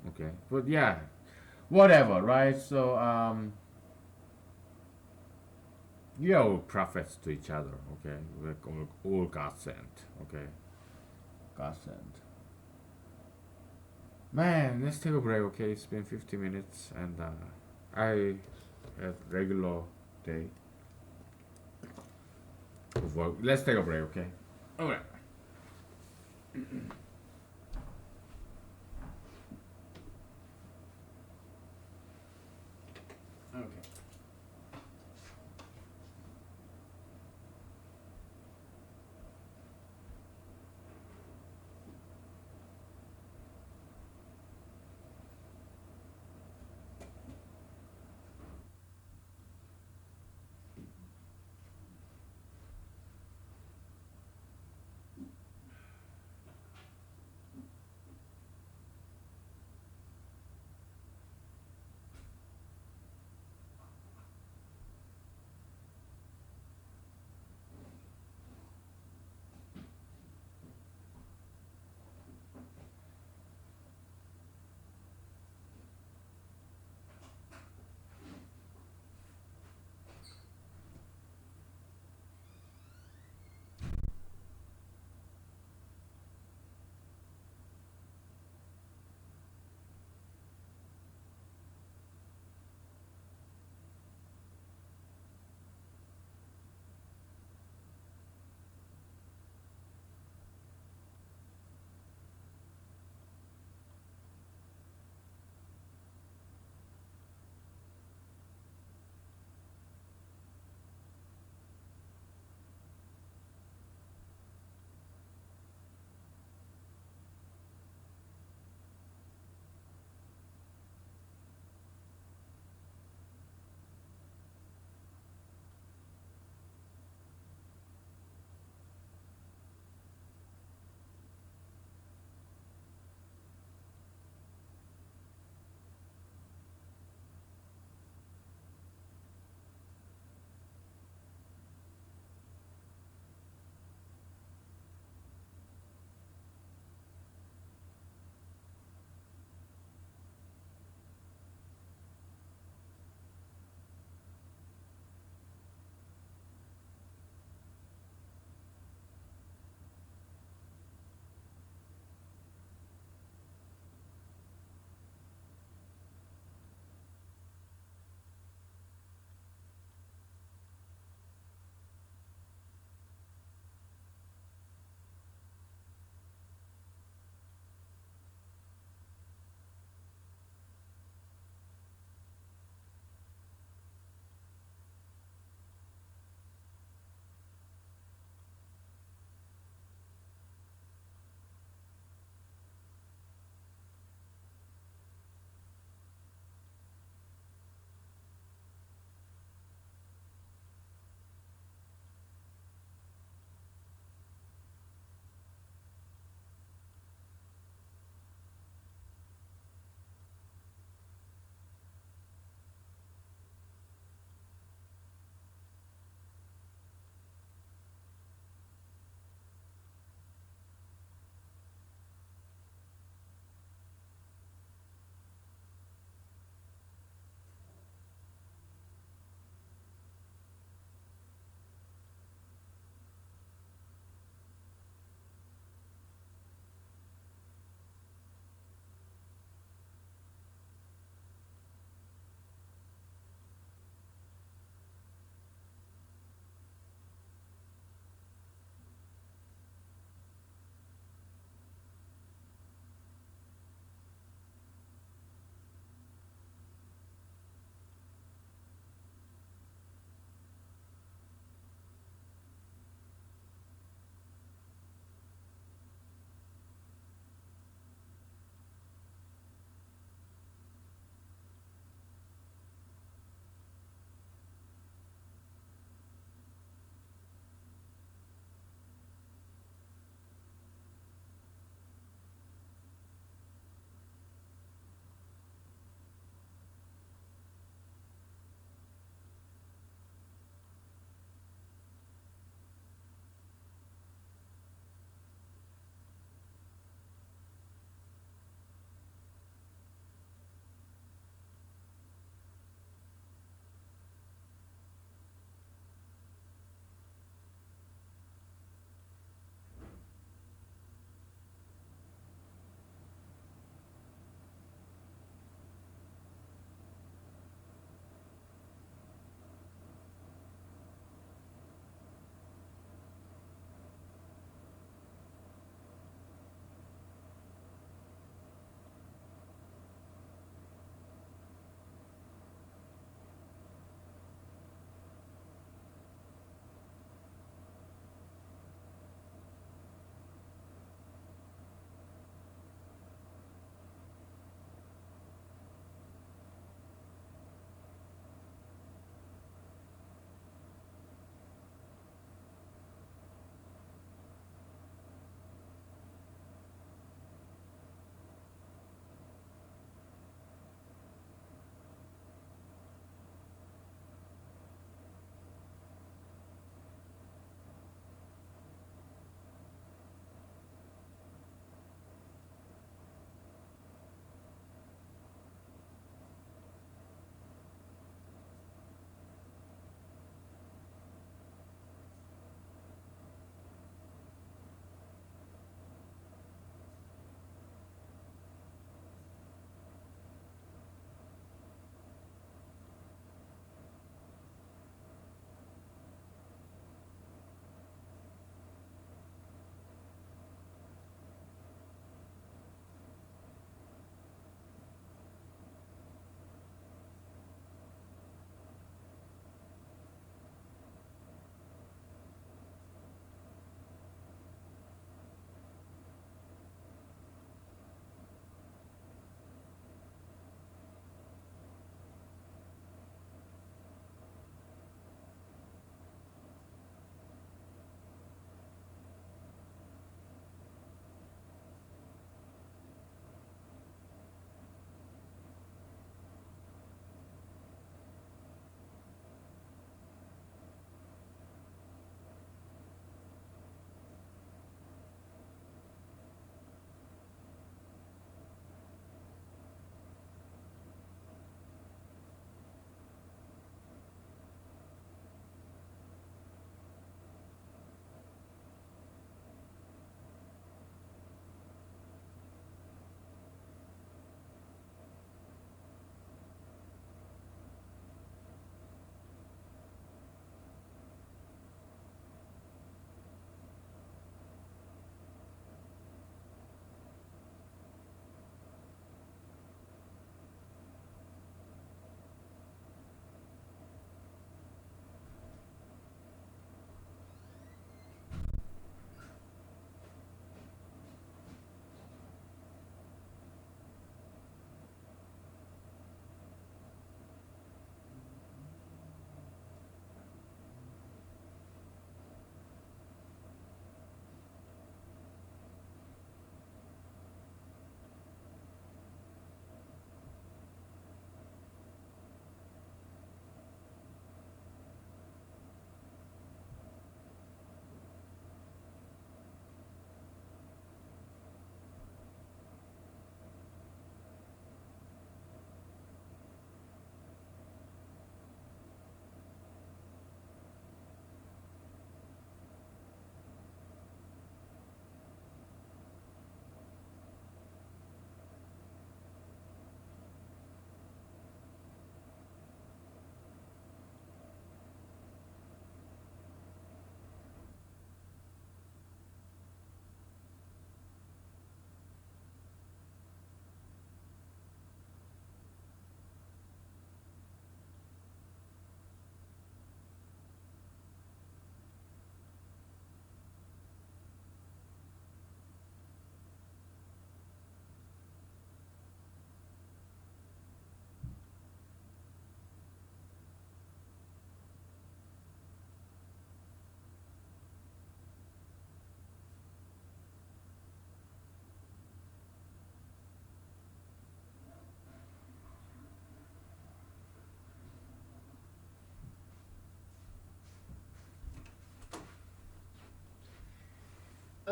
Okay. But yeah, whatever, right? So you are all prophets to each other. Okay. We're all God sent. Okay. God sent. Man, let's take a break, okay? It's been 50 minutes and I have regular day of work. Let's take a break, okay? Okay. Okay.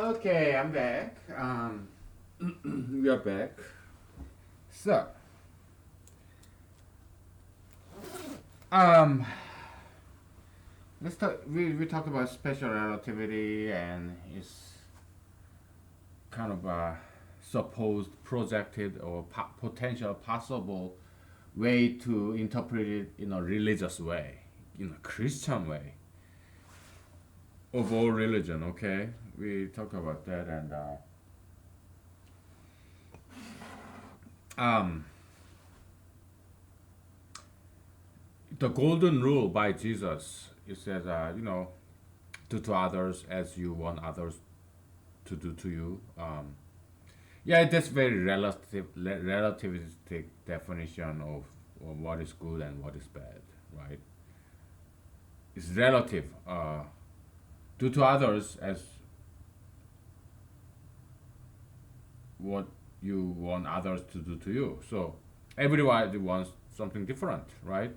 Okay, I'm back. We are back. So, um, let's talk. We talked about special relativity and its kind of supposed projected or potential possible way to interpret it in a religious way, in a Christian way of all religion. Okay, we talked about that and um, the golden rule by Jesus. It says, do to others as you want others to do to you. Yeah, that's very relativistic definition of what is good and what is bad, right? It's relative. Do to others as what you want others to do to you. So everybody wants something different, right?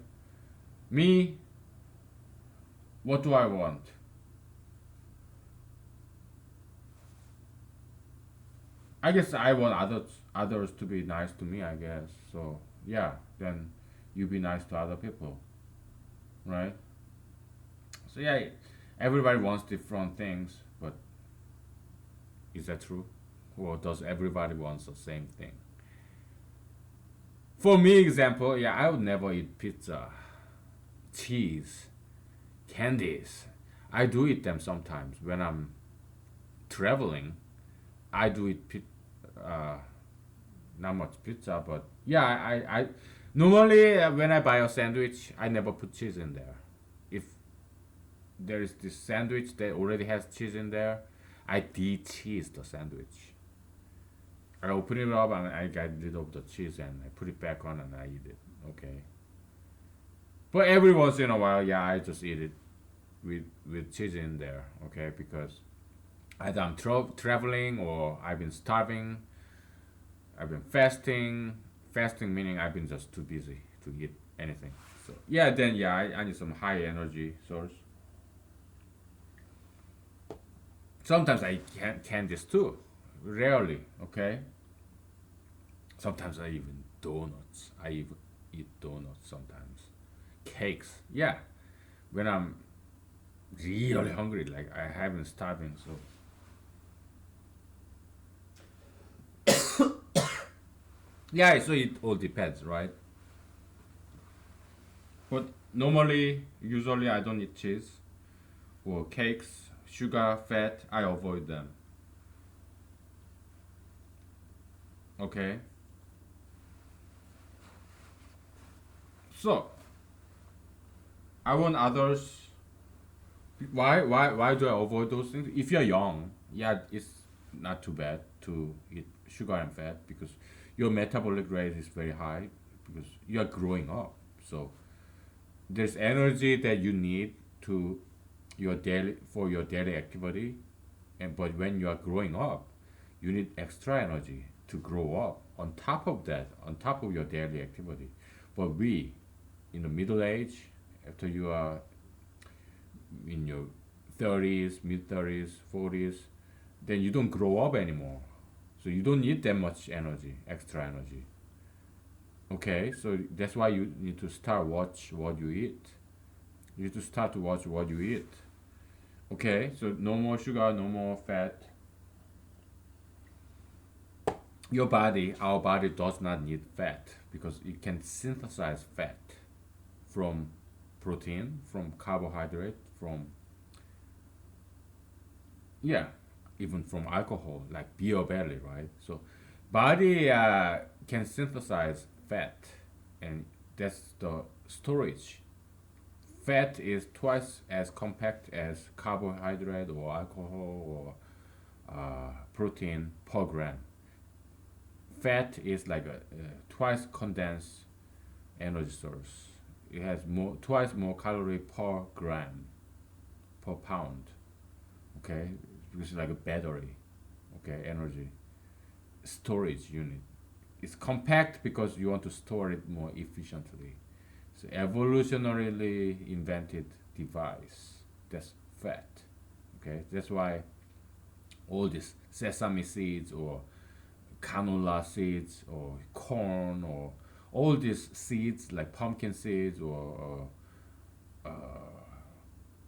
Me, what do I want? I guess I want others to be nice to me. I guess so. Yeah, then you be nice to other people, right? So yeah, everybody wants different things, but is that true? Or does everybody wants the same thing? For me, example, yeah, I would never eat pizza, cheese, candies. I do eat them sometimes when I'm traveling. I do eat uh, not much pizza, but yeah, I normally when I buy a sandwich, I never put cheese in there. If there is this sandwich that already has cheese in there, I de-cheese the sandwich. I open it up and I get rid of the cheese and I put it back on and I eat it. Okay. But every once in a while, yeah, I just eat it with cheese in there. Okay, because either I'm traveling or I've been starving. I've been fasting. Fasting meaning I've been just too busy to eat anything. So yeah, then yeah, I need some high energy source. Sometimes I can this too. Rarely, okay. Sometimes I even donuts. I even eat donuts sometimes. Cakes, yeah. When I'm really hungry, like I haven't starving, so yeah. So it all depends, right? But normally, usually I don't eat cheese or cakes, sugar, fat. I avoid them. Okay. So I want others. Why do I avoid those things? If you're young, yeah, it's not too bad to eat sugar and fat because your metabolic rate is very high because you are growing up. So there's energy that you need to your daily activity, and but when you are growing up, you need extra energy to grow up. On top of that, on top of your daily activity, but we in the middle age, after you are in your 30s, mid 30s, 40s, then you don't grow up anymore. So you don't need that much energy, extra energy. Okay, so that's why you need to start watch what you eat. You need to start to watch what you eat. Okay, so no more sugar, no more fat. Our body does not need fat because it can synthesize fat from protein, from carbohydrate, from yeah, even from alcohol like beer belly, right? So body can synthesize fat, and that's the storage. Fat is twice as compact as carbohydrate or alcohol or protein per gram. Fat is like a twice condensed energy source. It has twice more calorie per gram per pound. Okay, because it's like a battery. Okay, energy storage unit. It's compact because you want to store it more efficiently. So evolutionarily invented device. That's fat. Okay, that's why all these sesame seeds or canola seeds or corn or all these seeds like pumpkin seeds or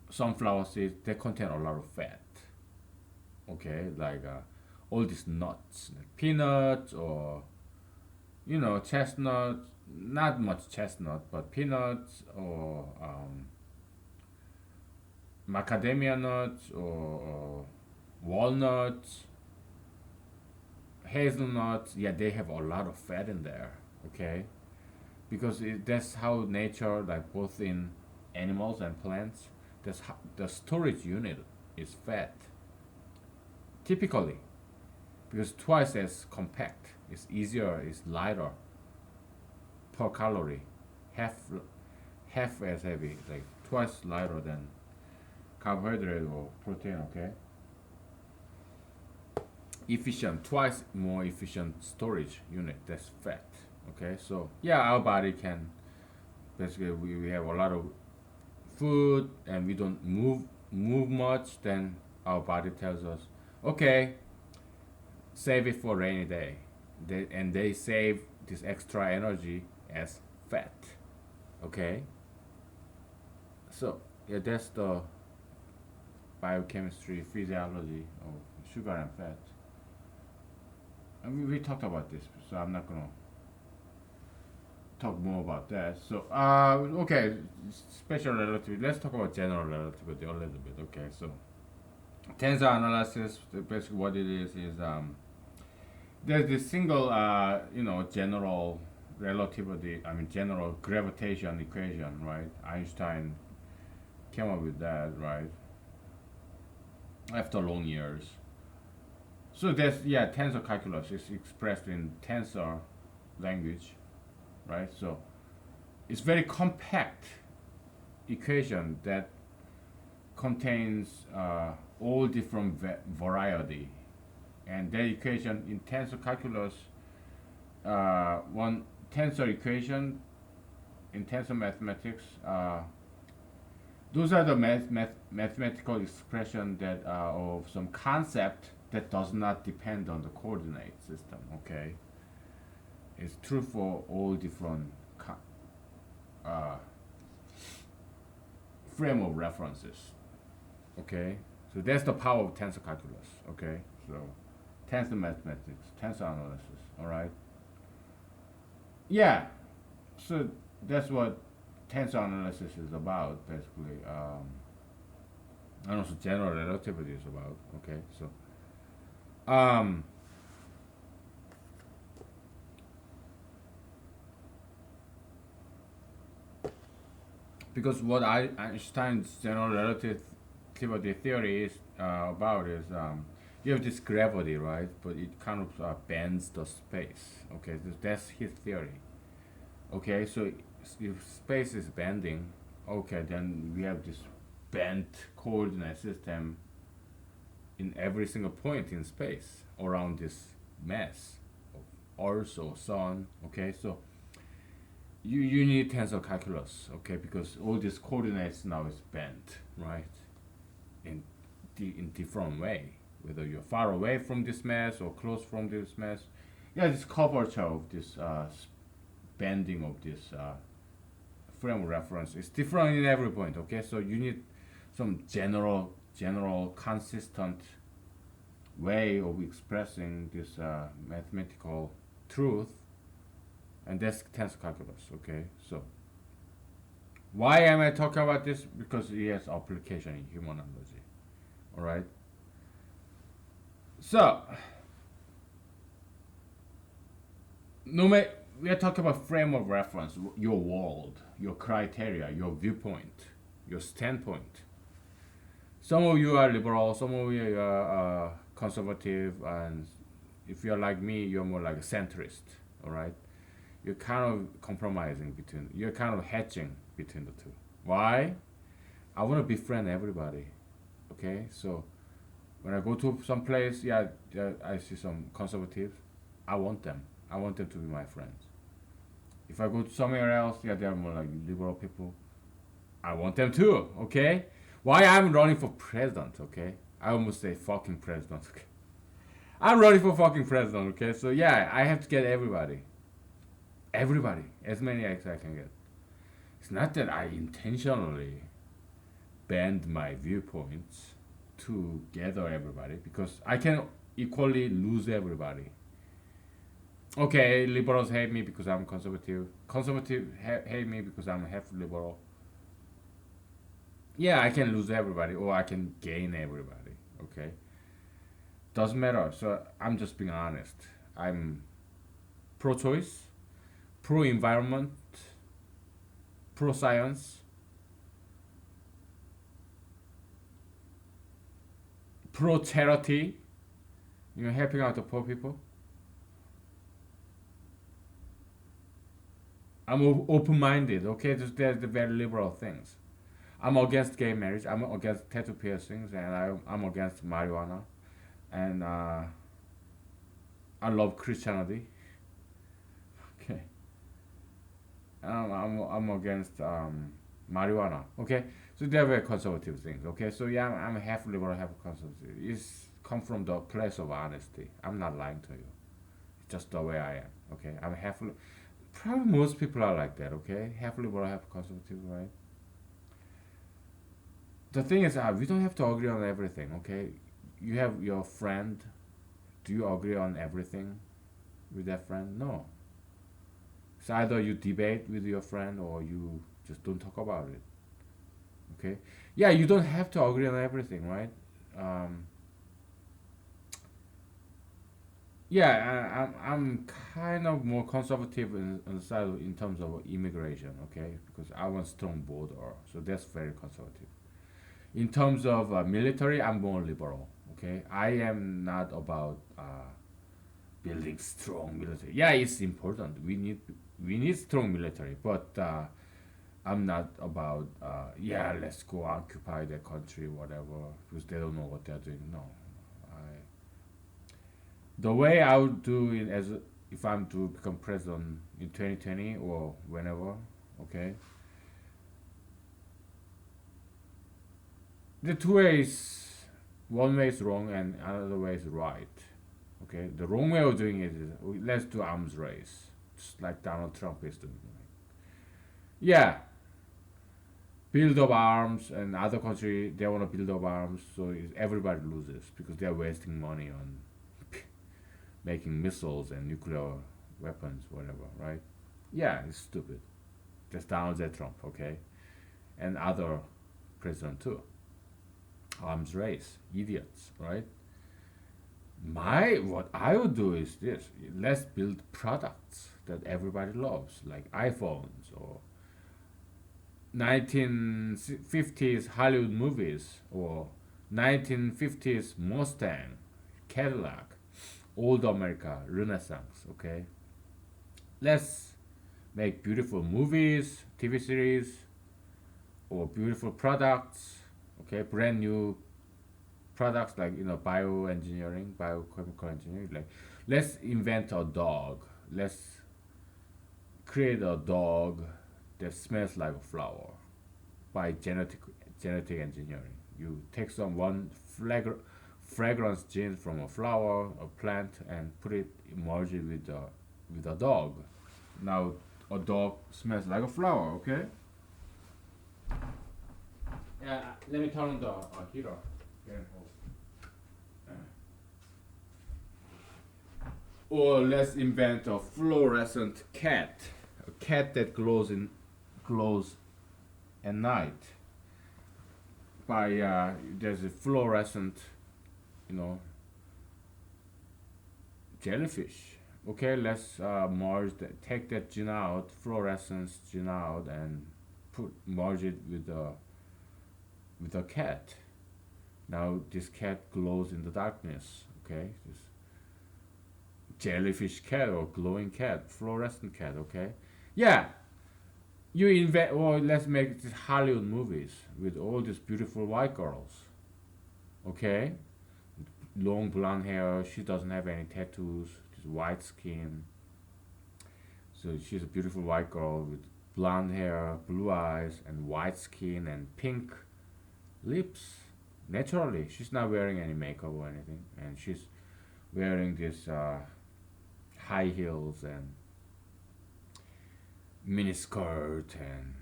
sunflower seeds, they contain a lot of fat. Okay, like all these nuts, like peanuts or chestnuts. Not much chestnut, but peanuts or macadamia nuts or walnuts, hazelnuts. Yeah, they have a lot of fat in there. Okay, because that's how nature, like both in animals and plants, that's how, the storage unit is fat typically because twice as compact, it's easier, it's lighter per calorie, half half as heavy, like twice lighter than carbohydrate or protein. Okay, efficient, twice more efficient storage unit. That's fat. Okay, so yeah, our body can basically we have a lot of food and we don't move much. Then our body tells us, okay, save it for rainy day. And they save this extra energy as fat. Okay, so yeah, that's the biochemistry, physiology of sugar and fat. And we talked about this, so I'm not gonna talk more about that. So, okay, special relativity. Let's talk about general relativity a little bit. Okay, so tensor analysis, basically what it is there's this single, general relativity. I mean, general gravitation equation, right? Einstein came up with that, right? After long years. So that's yeah, tensor calculus is expressed in tensor language, right? So it's very compact equation that contains all different variety, and that equation in tensor calculus, one tensor equation in tensor mathematics, those are the mathematical expression that of some concept that does not depend on the coordinate system. Okay, it's true for all different frame of references. Okay, so that's the power of tensor calculus. Okay, so tensor mathematics, tensor analysis. All right. Yeah. So that's what tensor analysis is about, basically, and also general relativity is about. Okay, so um, because what Einstein's general relativity theory is about is you have this gravity, right? But it kind of bends the space. Okay, that's his theory. Okay, so if space is bending, okay, then we have this bent coordinate system in every single point in space around this mass of Earth or Sun. Okay, so you need tensor calculus, okay, because all these coordinates now is bent, right, in in different way, whether you're far away from this mass or close from this mass. Yeah, this curvature of this bending of this frame of reference is different in every point. Okay, so you need some general consistent way of expressing this mathematical truth, and that's tensor calculus. Okay, so why am I talking about this? Because it has application in humanology. All right. So no matter we are talking about frame of reference, your world, your criteria, your viewpoint, your standpoint. Some of you are liberal, some of you are conservative, and if you're like me, you're more like a centrist. All right, you're kind of compromising between, you're kind of hatching between the two. Why? I want to befriend everybody. Okay, so when I go to some place, yeah, I see some conservatives. I want them. I want them to be my friends. If I go to somewhere else, yeah, they are more like liberal people. I want them too. Okay, why I'm running for president? Okay, I almost say fucking president. Okay, I'm running for fucking president, okay? So yeah, I have to get everybody. Everybody. As many as I can get. It's not that I intentionally bend my viewpoints to gather everybody because I can equally lose everybody. Okay, liberals hate me because I'm conservative. Conservative hate me because I'm half liberal. Yeah, I can lose everybody or I can gain everybody. Okay, doesn't matter. So I'm just being honest. I'm pro-choice, pro-environment, pro-science, pro-charity. You know, helping out the poor people. I'm open-minded. Okay, there's the very liberal things. I'm against gay marriage. I'm against tattoo piercings, and I'm against marijuana. And I love Christianity. Okay, I'm against marijuana. Okay, so they're very conservative things. Okay, so yeah, I'm half liberal, half conservative. It's come from the place of honesty. I'm not lying to you. It's just the way I am. Okay, I'm half. Probably most people are like that. Okay, half liberal, half conservative, right? The thing is, we don't have to agree on everything. Okay, you have your friend. Do you agree on everything with that friend? No. So either you debate with your friend or you just don't talk about it. Okay. Yeah, you don't have to agree on everything, right? Um, yeah, I'm kind of more conservative on the side in terms of immigration. Okay, because I want strong border, so that's very conservative. In terms of military, I'm more liberal. Okay, I am not about building strong military. Yeah, it's important. We need strong military, but I'm not about yeah, let's go occupy the country, whatever, because they don't know what they're doing. No, I the way I would do it as if I'm to become president in 2020 or whenever. Okay, the two ways, one way is wrong and another way is right. Okay, the wrong way of doing it is let's do arms race, just like Donald Trump is doing. Yeah, build up arms, and other country they want to build up arms, so everybody loses because they are wasting money on making missiles and nuclear weapons, whatever, right? Yeah, it's stupid. That's Donald J. Trump, okay, and other president too. Arms race, idiots, right? My what I would do is this: let's build products that everybody loves, like iPhones or 1950s Hollywood movies or 1950s Mustang, Cadillac, old America, Renaissance. Okay, let's make beautiful movies, TV series, or beautiful products. Okay, brand new products like bioengineering, biochemical engineering. Like, let's invent a dog. Let's create a dog that smells like a flower by genetic engineering. You take some one fragrance gene from a flower, a plant, and put it merge it with a dog. Now a dog smells like a flower. Okay. Yeah. Let me turn on the heater. Yeah. Or let's invent a fluorescent cat, a cat that glows at night. By there's a fluorescent, you know, jellyfish. Okay, let's take that gene out, fluorescence gene out, and merge it with a cat. Now this cat glows in the darkness. Okay, this jellyfish cat or glowing cat, fluorescent cat. Okay, yeah. You invent, or let's make these Hollywood movies with all these beautiful white girls. Okay, long blonde hair. She doesn't have any tattoos. Just white skin. So she's a beautiful white girl with blonde hair, blue eyes, and white skin and pink lips. Naturally, she's not wearing any makeup or anything, and she's wearing this high heels and mini skirt and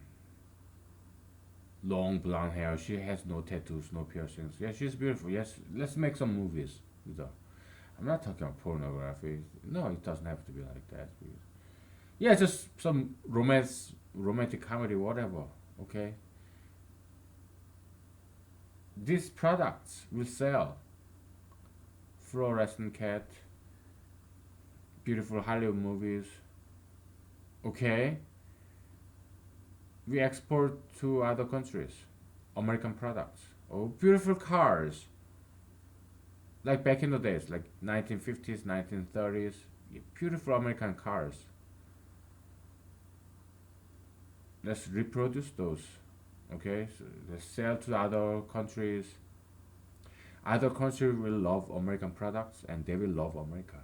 long blonde hair. She has no tattoos, no piercings. Yeah, she's beautiful. Yes, let's make some movies with her. I'm not talking about pornography. No, it doesn't have to be like that. Yeah, just some romantic comedy, whatever. Okay, these products will sell. Fluorescent cat, beautiful Hollywood movies. Okay, we export to other countries. American products. Oh, beautiful cars. Like back in the days, like 1950s, 1930s. Beautiful American cars. Let's reproduce those. Okay, so let's sell to other countries. Other countries will love American products and they will love America.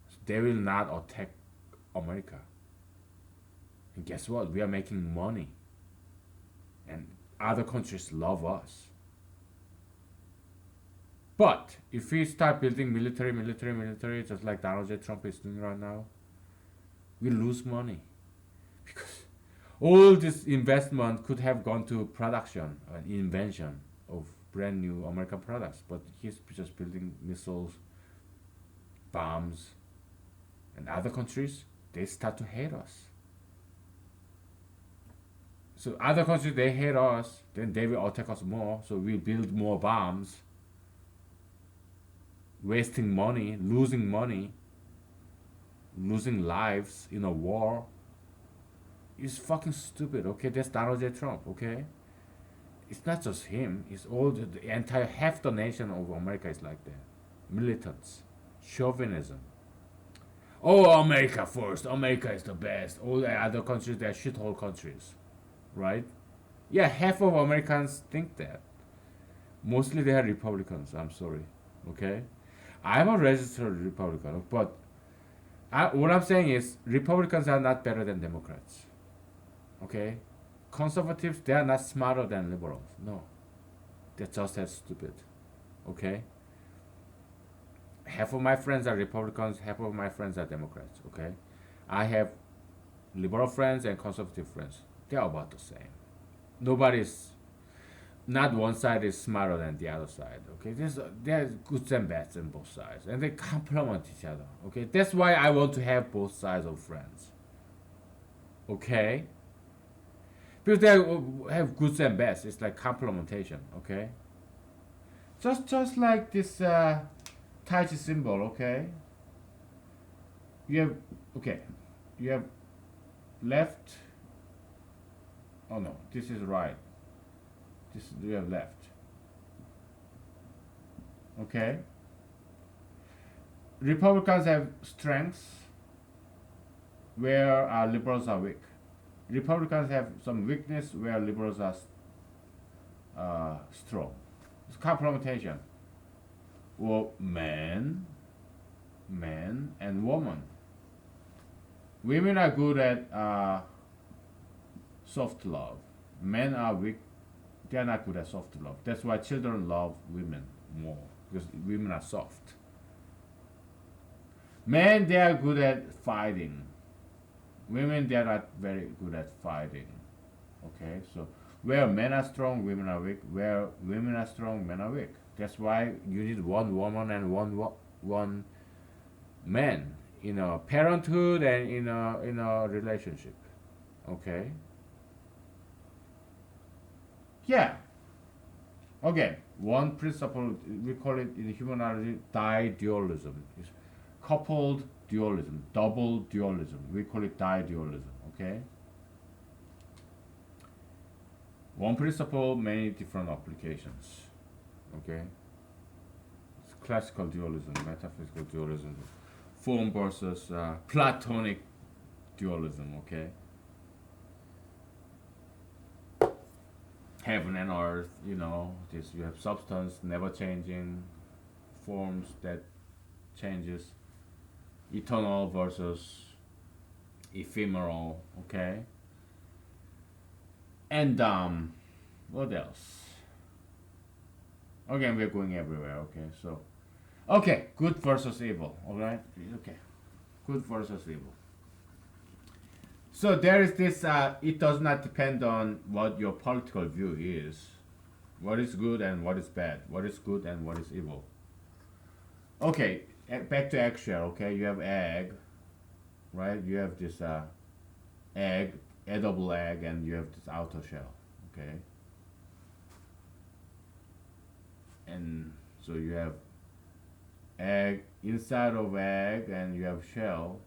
So they will not attack America. And guess what? We are making money. And other countries love us. But if we start building military, just like Donald J. Trump is doing right now, we lose money. Because all this investment could have gone to production and invention of brand new American products. But he's just building missiles, bombs, and other countries, they start to hate us. So other countries, they hate us, then they will attack us more. So we build more bombs, wasting money, losing lives in a war. It's fucking stupid. Okay, that's Donald J. Trump. Okay, it's not just him. It's all the entire half the nation of America is like that. Militants, chauvinism. Oh, America first. America is the best. All the other countries, they're shithole countries, right? Yeah, half of Americans think that. Mostly they are Republicans. I'm sorry. Okay, I'm a registered Republican, but what I'm saying is Republicans are not better than Democrats. Okay, conservatives, they are not smarter than liberals. No, they're just as stupid. Okay, half of my friends are Republicans, half of my friends are Democrats. Okay, I have liberal friends and conservative friends. They're about the same. Nobody's not one side is smarter than the other side. Okay, there's goods and bads in both sides, and they complement each other. Okay, that's why I want to have both sides of friends. Okay, because they have goods and bads. It's like complementation. Okay, just like this Tai Chi symbol. Okay, you have okay, you have left. Oh no, this is right. This you have left. Okay. Republicans have strengths where liberals are weak. Republicans have some weakness where liberals are strong. It's complementation. Well, man, and woman. Women are good at soft love. Men are weak. They are not good at soft love. That's why children love women more because women are soft. Men, they are good at fighting. Women, they are not very good at fighting. Okay, so where men are strong, women are weak. Where women are strong, men are weak. That's why you need one woman and one man in a parenthood and in a relationship. Okay. Yeah. Again, one principle we call it in humanology di-dualism. It's coupled dualism, double dualism. We call it di-dualism. Okay. One principle, many different applications. Okay. It's classical dualism, metaphysical dualism, form versus Platonic dualism. Okay. Heaven and earth, this you have substance never changing, forms that changes, eternal versus ephemeral. Okay. And what else? Again, we're going everywhere. Okay, so Okay, good versus evil. All right. Okay, good versus evil. So there is this. It does not depend on what your political view is. What is good and what is bad. What is good and what is evil. Okay, back to eggshell. Okay, you have egg, right? You have this egg, edible egg, and you have this outer shell. Okay, and so you have egg inside of egg, and you have shell.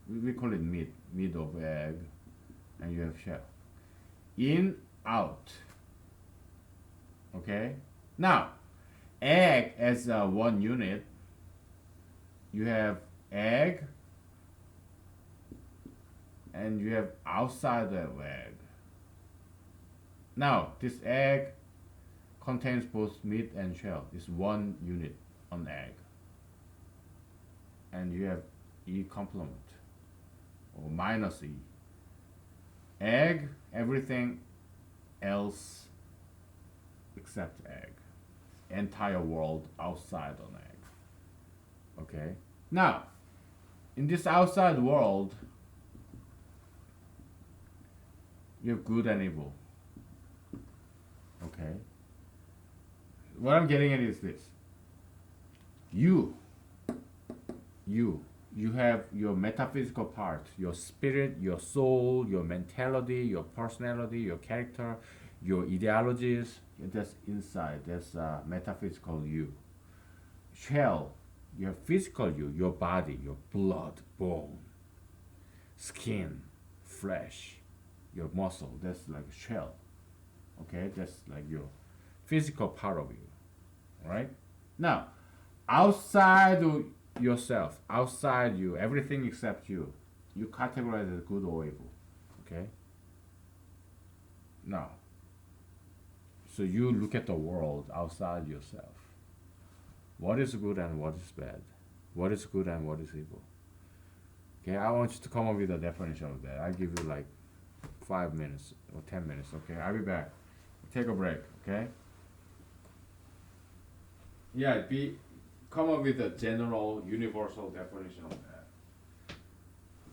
We call it meat of egg, and you have shell. In, out. Okay. Now, egg as one unit, you have egg, and you have outside of egg. Now, this egg contains both meat and shell. It's one unit on egg. And you have E complement or minus E. Egg, everything else except egg. Entire world outside on egg. Okay? Now, in this outside world, you have good and evil. Okay? What I'm getting at is this. You you have your metaphysical part, your spirit, your soul, your mentality, your personality, your character, your ideologies. That's inside. That's metaphysical you. Shell, your physical you, your body, your blood, bone, skin, flesh, your muscle. That's like a shell. Okay, that's like your physical part of you. Right? Now, outside of yourself, outside you, everything except you categorize as good or evil. Okay? Now, so you look at the world outside yourself. What is good and what is bad? What is good and what is evil? Okay, I want you to come up with a definition of that. I'll give you like 5 minutes or 10 minutes. Okay, I'll be back. Take a break. Okay. Yeah, be come up with a general, universal definition of that.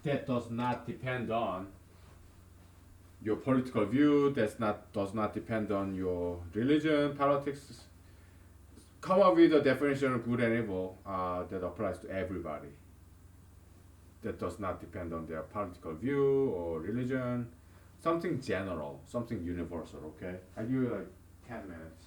That does not depend on your political view. That's not does not depend on your religion, politics. Come up with a definition of good and evil that applies to everybody. That does not depend on their political view or religion. Something general, something universal. Okay, I give you like 10 minutes.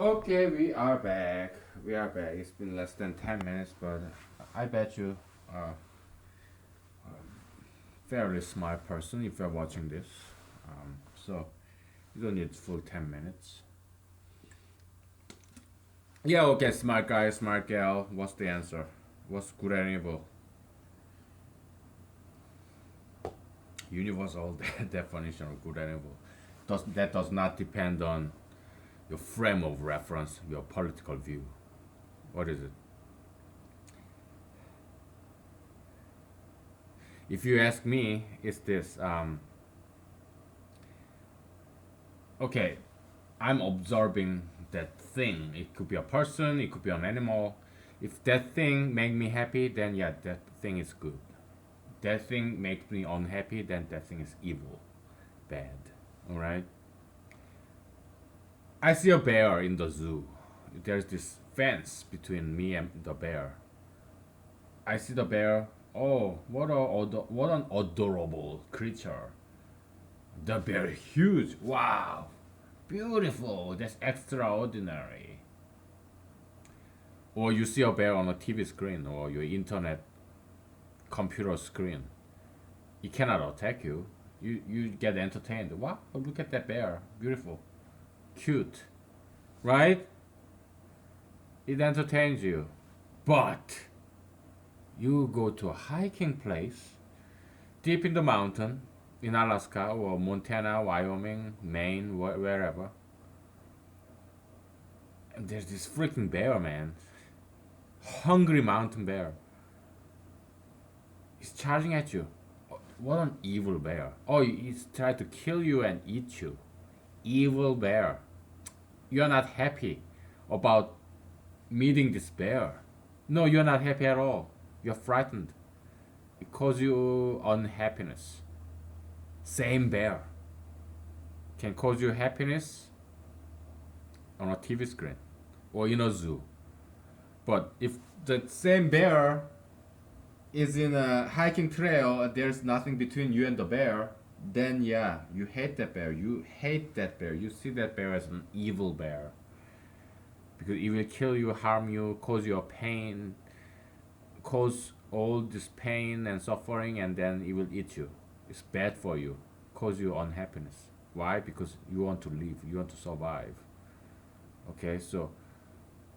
Okay, we are back. We are back. It's been less than 10 minutes, but I bet you are a fairly smart person if you're watching this. So you don't need full 10 minutes. Yeah, okay, smart guy, smart gal. What's the answer? What's good and evil? Universal definition of good and evil. That does not depend on your frame of reference, your political view. What is it? If you ask me, it's this. Okay, I'm observing that thing. It could be a person, it could be an animal. If that thing make me happy, then yeah, that thing is good. That thing makes me unhappy, then that thing is evil, bad. All right. I see a bear in the zoo. There's this fence between me and the bear. I see the bear. Oh, what an adorable creature. The bear is huge. Wow, beautiful. That's extraordinary. Or you see a bear on a TV screen or your internet computer screen. It cannot attack you. You get entertained. Wow, look at that bear. Beautiful. Cute. Right? It entertains you. But you go to a hiking place deep in the mountain in Alaska or Montana, Wyoming, Maine, wherever. And there's this freaking bear, man. Hungry mountain bear. He's charging at you. What an evil bear. Oh, he's trying to kill you and eat you. Evil bear. You're not happy about meeting this bear. No, you're not happy at all. You're frightened. It causes you unhappiness. Same bear can cause you happiness on a TV screen or in a zoo. But if the same bear is in a hiking trail and there's nothing between you and the bear, then yeah, you hate that bear. You hate that bear. You see that bear as an evil bear. Because it will kill you, harm you, cause you pain, cause all this pain and suffering, and then it will eat you. It's bad for you, cause you unhappiness. Why? Because you want to live, you want to survive. Okay, so,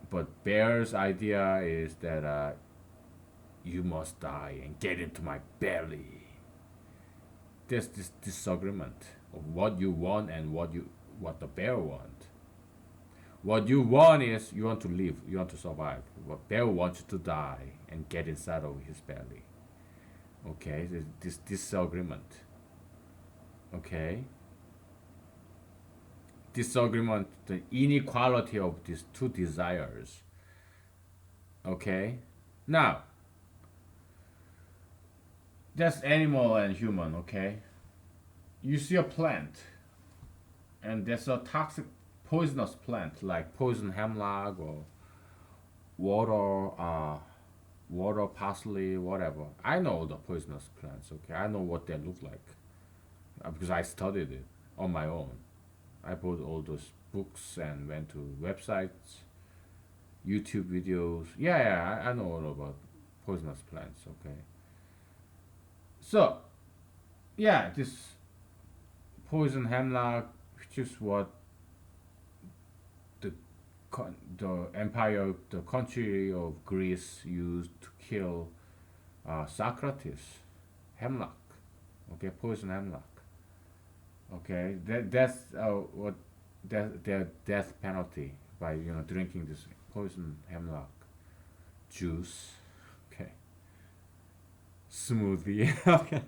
but bear's idea is that you must die and get into my belly. There's this disagreement of what you want and what the bear want. What you want is you want to live, you want to survive. What bear wants you to die and get inside of his belly. Okay, there's this disagreement. Okay, disagreement, the inequality of these two desires. Okay, now that's animal and human. Okay, you see a plant, and there's a toxic, poisonous plant like poison hemlock or water parsley, whatever. I know the poisonous plants. Okay, I know what they look like because I studied it on my own. I bought all those books and went to websites, YouTube videos. Yeah, I know all about poisonous plants. Okay, so yeah, this poison hemlock, which is what the the empire, the country of Greece used to kill Socrates, hemlock. Okay, poison hemlock. Okay, that's what their death penalty by drinking this poison hemlock juice. Okay, smoothie. Okay,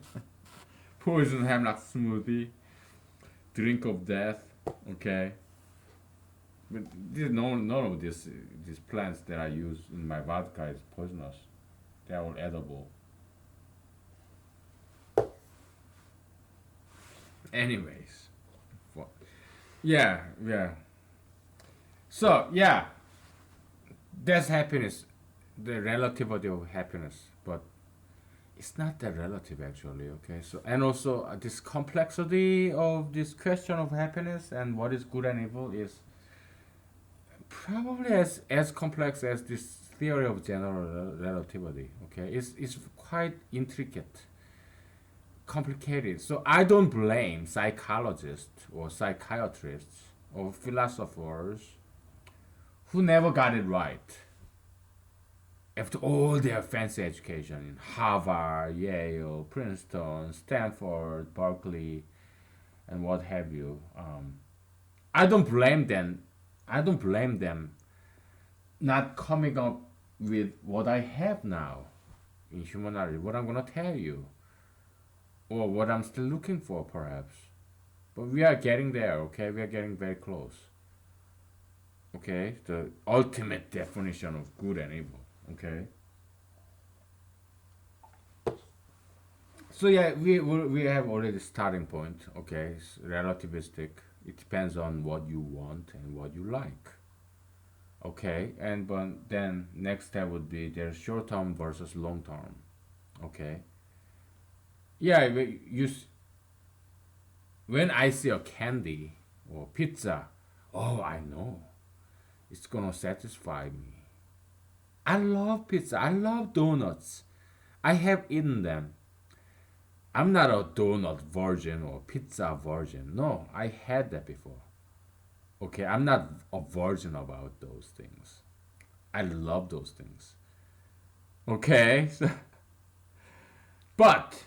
poison hemlock smoothie, drink of death. Okay, but none of these plants that I use in my vodka is poisonous. They are all edible. Anyways, yeah. So yeah, that's happiness, the relativity of happiness, but it's not that relative actually. Okay, so and also this complexity of this question of happiness and what is good and evil is Probably as complex as this theory of general relativity. Okay, it's quite intricate, complicated. So I don't blame psychologists or psychiatrists or philosophers who never got it right after all their fancy education in Harvard, Yale, Princeton, Stanford, Berkeley, and what have you. I don't blame them. I don't blame them not coming up with what I have now in humanity, what I'm gonna tell you, or what I'm still looking for, perhaps. But we are getting there, okay? We are getting very close, okay? The ultimate definition of good and evil, okay? So yeah, we have already starting point, okay? It's relativistic. It depends on what you want and what you like. Okay, and but then next step would be their short term versus long term. Okay, yeah, when I see a candy or pizza, oh, I know it's gonna satisfy me. I love pizza. I love donuts. I have eaten them. I'm not a donut virgin or pizza virgin. No, I had that before. Okay, I'm not a virgin about those things. I love those things. Okay, but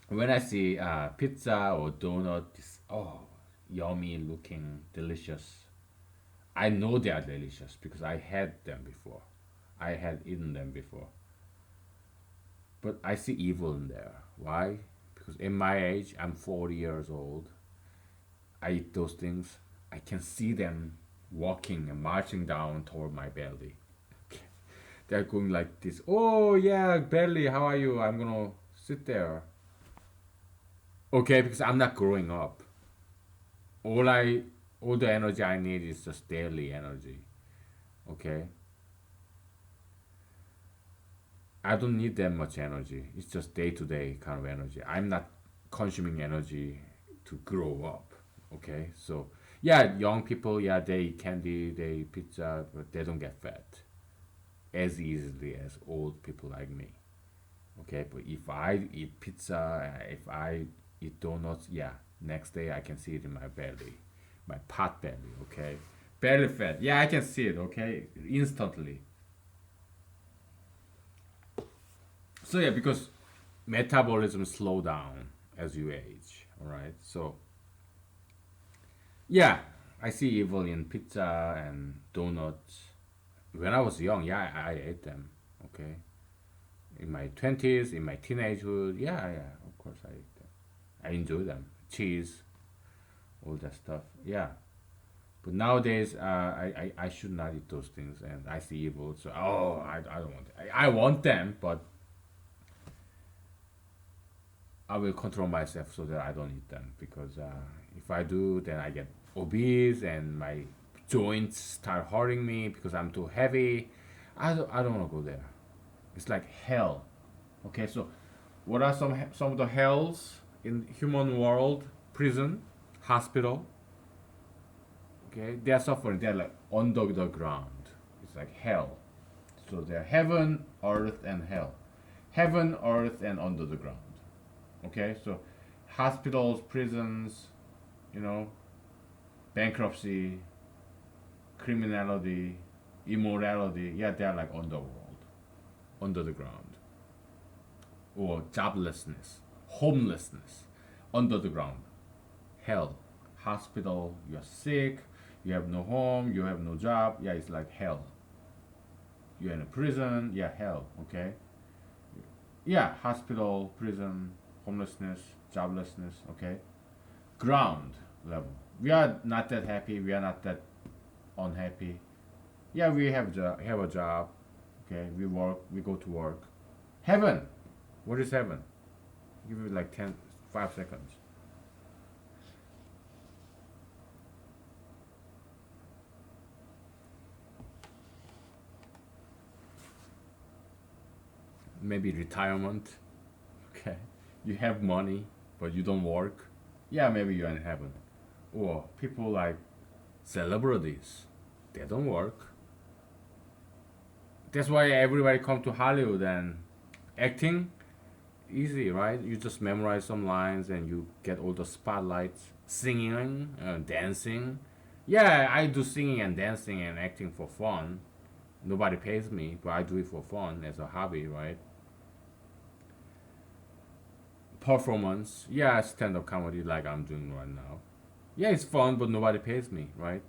when I see pizza or donut, oh, yummy looking, delicious. I know they are delicious because I had them before. I had eaten them before. But I see evil in there. Why? Because in my age, I'm 40 years old. I eat those things. I can see them walking and marching down toward my belly. They're going like this. Oh yeah, belly, how are you? I'm gonna sit there. Okay, because I'm not growing up. All I, all the energy I need is just daily energy. Okay, I don't need that much energy. It's just day to day kind of energy. I'm not consuming energy to grow up. Okay, so yeah, young people, yeah, they eat candy, they eat pizza, but they don't get fat as easily as old people like me. Okay, but if I eat pizza, if I eat donuts, yeah, next day I can see it in my belly, my pot belly. Okay, belly fat. Yeah, I can see it. Okay, instantly. So yeah, because metabolism slow down as you age. All right, so yeah, I see evil in pizza and donuts. When I was young, yeah, I ate them. Okay, in my 20s, in my teenagehood, yeah, yeah, of course I ate them. I enjoy them. Cheese, all that stuff. Yeah. But nowadays, I should not eat those things, and I see evil. So, oh, I don't want it. I want them, but I will control myself so that I don't eat them because if I do, then I get obese and my joints start hurting me because I'm too heavy. I don't want to go there. It's like hell. Okay, so what are some of the hells in human world? Prison, hospital. Okay, they are suffering. They're like under the ground. It's like hell. So they're heaven, earth, and hell. Heaven, earth, and under the ground. Okay, so hospitals, prisons, you know, bankruptcy, criminality, immorality. Yeah, they're like underworld, under the ground, or joblessness, homelessness, under the ground, hell, hospital. You're sick, you have no home, you have no job. Yeah, it's like hell. You're in a prison. Yeah, hell. Okay. Yeah, hospital, prison, homelessness, joblessness. Okay. Ground level. We are not that happy. We are not that unhappy. Yeah, we have a job. Okay, we work. We go to work. Heaven. What is heaven? Give me like 5 seconds. Maybe retirement. Okay, you have money, but you don't work. Yeah, maybe you're in heaven. Or people like celebrities. They don't work. That's why everybody come to Hollywood and acting easy, right? You just memorize some lines and you get all the spotlights. Singing, dancing. Yeah, I do singing and dancing and acting for fun. Nobody pays me, but I do it for fun as a hobby, right? Performance, yeah, stand up comedy like I'm doing right now. Yeah, it's fun, but nobody pays me, right?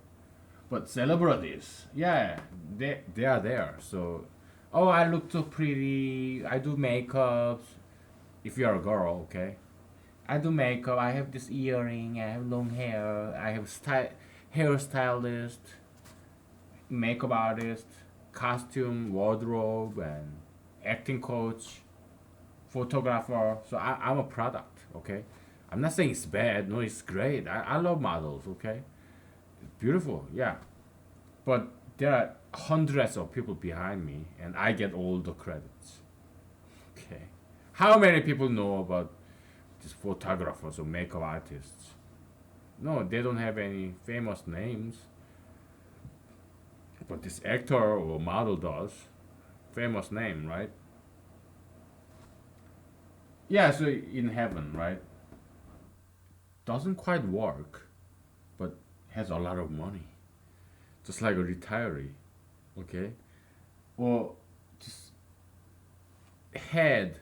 But celebrities, yeah, they are there. So, oh, I look too pretty. I do makeup. If you're a girl, okay, I do makeup. I have this earring. I have long hair. I have hairstylist, makeup artist, costume, wardrobe, and acting coach, photographer. So I'm a product, okay. I'm not saying it's bad. No, it's great. I love models, okay. Beautiful, yeah. But there are hundreds of people behind me, and I get all the credits. Okay. How many people know about these photographers or makeup artists? No, they don't have any famous names. But this actor or model does. Famous name, right? Yeah, so in heaven, right? Doesn't quite work, but has a lot of money. Just like a retiree, okay? Or just head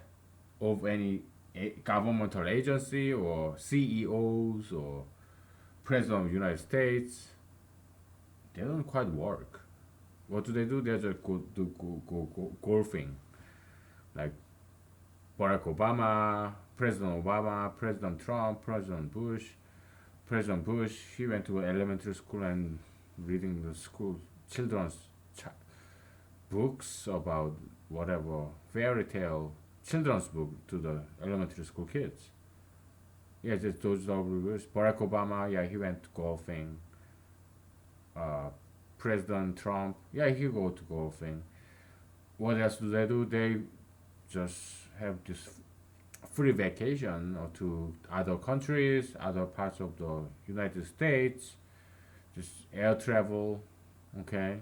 of any governmental agency or CEOs or President of the United States, they don't quite work. What do? They just go golfing. Like Barack Obama, President Obama, President Trump, President Bush. President Bush, he went to elementary school and reading the school children's books about whatever fairy tale children's book to the elementary school kids. Yeah, just George W. Bush, Barack Obama. Yeah, he went golfing. Uh, President Trump. Yeah, he go to golfing. What else do they do? They just have this free vacation or to other countries, other parts of the United States. Just air travel. Okay,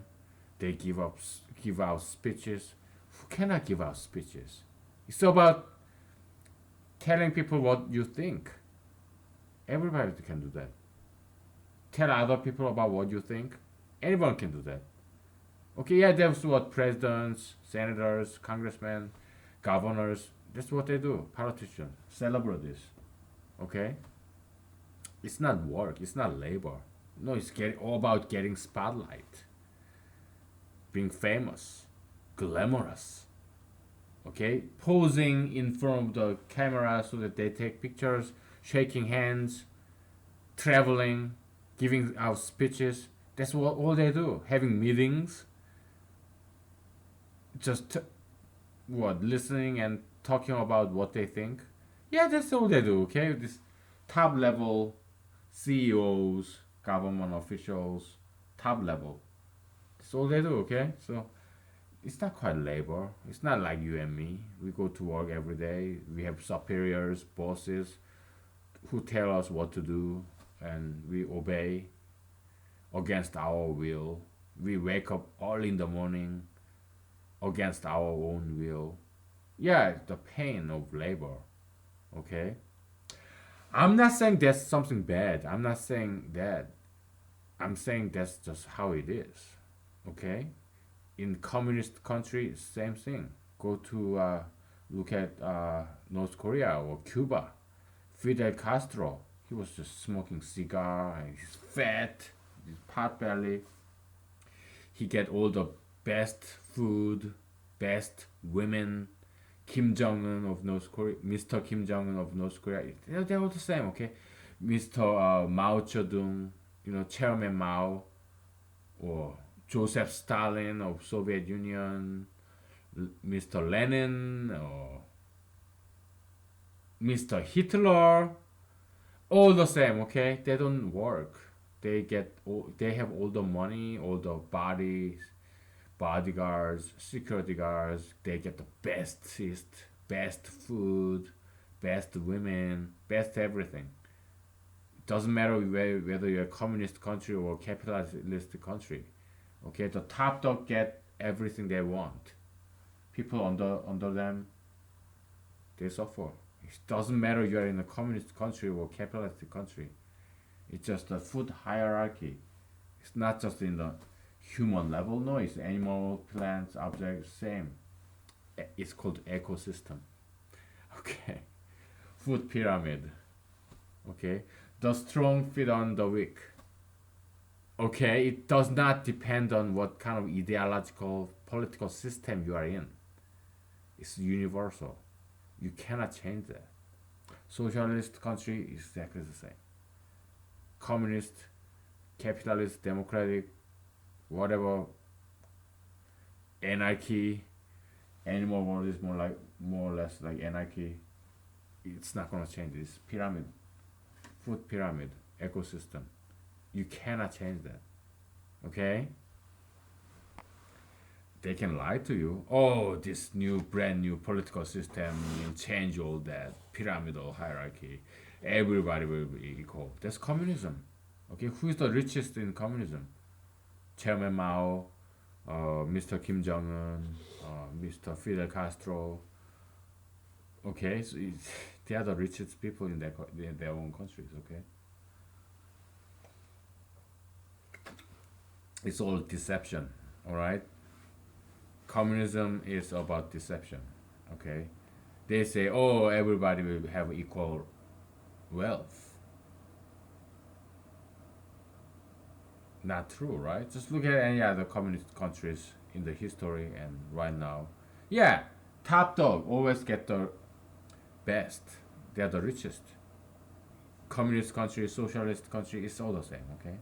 they give out speeches. Who cannot give out speeches? It's about telling people what you think. Everybody can do that. Tell other people about what you think. Anyone can do that. Okay, yeah, that's what presidents, senators, congressmen, governors, that's what they do. Politicians, celebrities. Okay? It's not work, it's not labor. No, it's all about getting spotlight, being famous, glamorous. Okay? Posing in front of the camera so that they take pictures, shaking hands, traveling, giving out speeches. That's what all they do. Having meetings, just what listening and talking about what they think. Yeah, that's all they do. Okay, this top level CEOs, government officials, top level. That's all they do. Okay, so it's not quite labor. It's not like you and me. We go to work every day. We have superiors, bosses who tell us what to do, and we obey against our will. We wake up early in the morning against our own will. Yeah, the pain of labor. Okay? I'm not saying that's something bad. I'm not saying that. I'm saying that's just how it is. Okay? In communist country, same thing. Go to look at North Korea or Cuba. Fidel Castro, he was just smoking cigar and he's fat, his pot belly. He get all the best food, best women. Kim Jong Un of North Korea, Mr. Kim Jong Un of North Korea, they're all the same, okay? Mr. Mao Zedong, Chairman Mao, or Joseph Stalin of Soviet Union, Mr. Lenin, or Mr. Hitler, all the same, okay? They don't work. They have all the money, all the bodyguards, security guards. They get the best food, best women, best everything. It doesn't matter whether you're a communist country or a capitalist country. Okay, the top dog get everything they want. People under them, they suffer. It doesn't matter you are in a communist country or capitalistic country. It's just a food hierarchy. It's not just in the human level. No, it's animal, plants, objects, same. It's called ecosystem. Okay, food pyramid. Okay, the strong feed on the weak. Okay, it does not depend on what kind of ideological political system you are in. It's universal. You cannot change that. Socialist country is exactly the same. Communist, capitalist, democratic, whatever, anarchy, animal world is more or less like anarchy. It's not gonna change. It's pyramid, food pyramid, ecosystem. You cannot change that. Okay? They can lie to you. Oh, this new, brand new political system will change all that pyramidal hierarchy. Everybody will be equal. That's communism. Okay, who is the richest in communism? Chairman Mao, Mr. Kim Jong Un, Mr. Fidel Castro. Okay, so they are the richest people in their own countries. Okay, it's all deception. All right, communism is about deception. Okay, they say, oh, everybody will have equal wealth. Not true, right? Just look at any other communist countries in the history and right now. Yeah, top dog always get the best. They are the richest. Communist country, socialist country, it's all the same. Okay.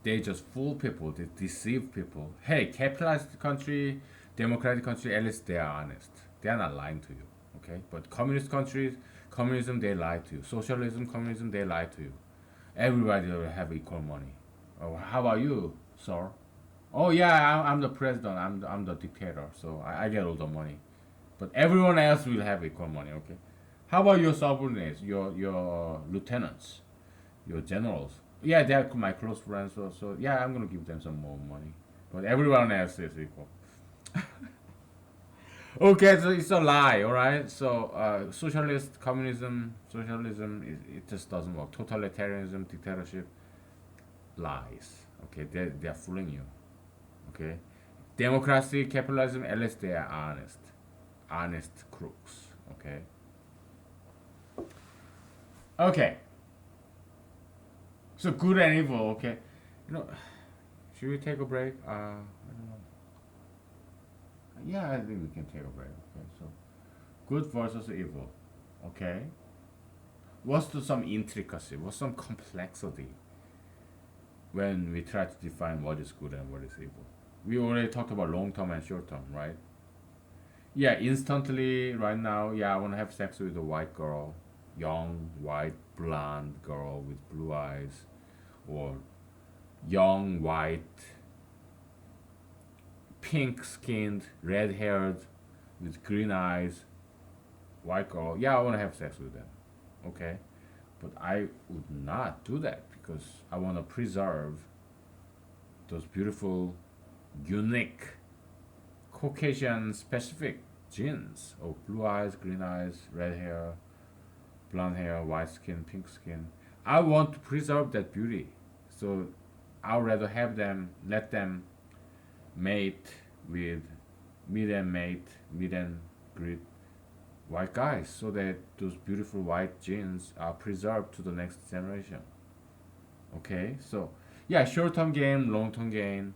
They just fool people. They deceive people. Hey, capitalist country, democratic country, at least they are honest. They are not lying to you. Okay. But communist countries, communism, they lie to you. Socialism, communism, they lie to you. Everybody will have equal money. Oh, how about you, sir? Oh yeah, I'm the president. I'm the dictator. So I get all the money. But everyone else will have equal money. Okay. How about your subordinates, your lieutenants, your generals? Yeah, they're my close friends. So yeah, I'm gonna give them some more money. But everyone else is equal. Okay, so it's a lie. All right. So socialist, communism, socialism, it just doesn't work. Totalitarianism, dictatorship, lies. Okay, they're fooling you. Okay, democracy, capitalism, at least they are honest, honest crooks. Okay. Okay. So good and evil. Okay. You know, should we take a break? I don't know. Yeah, I think we can take a break. Okay. So good versus evil. Okay. What's the some intricacy? What's some complexity when we try to define what is good and what is evil? We already talked about long term and short term, right? Yeah, instantly right now, yeah, I want to have sex with a white girl, young, white, blonde girl with blue eyes, or young, white, pink skinned, red haired, with green eyes, white girl. Yeah, I want to have sex with them. Okay? But I would not do that because I want to preserve those beautiful, unique, Caucasian specific genes of blue eyes, green eyes, red hair, blonde hair, white skin, pink skin. I want to preserve that beauty. So I'd rather have them, let them mate with meet and greet white guys so that those beautiful white genes are preserved to the next generation. Okay, so yeah, short term gain, long term gain,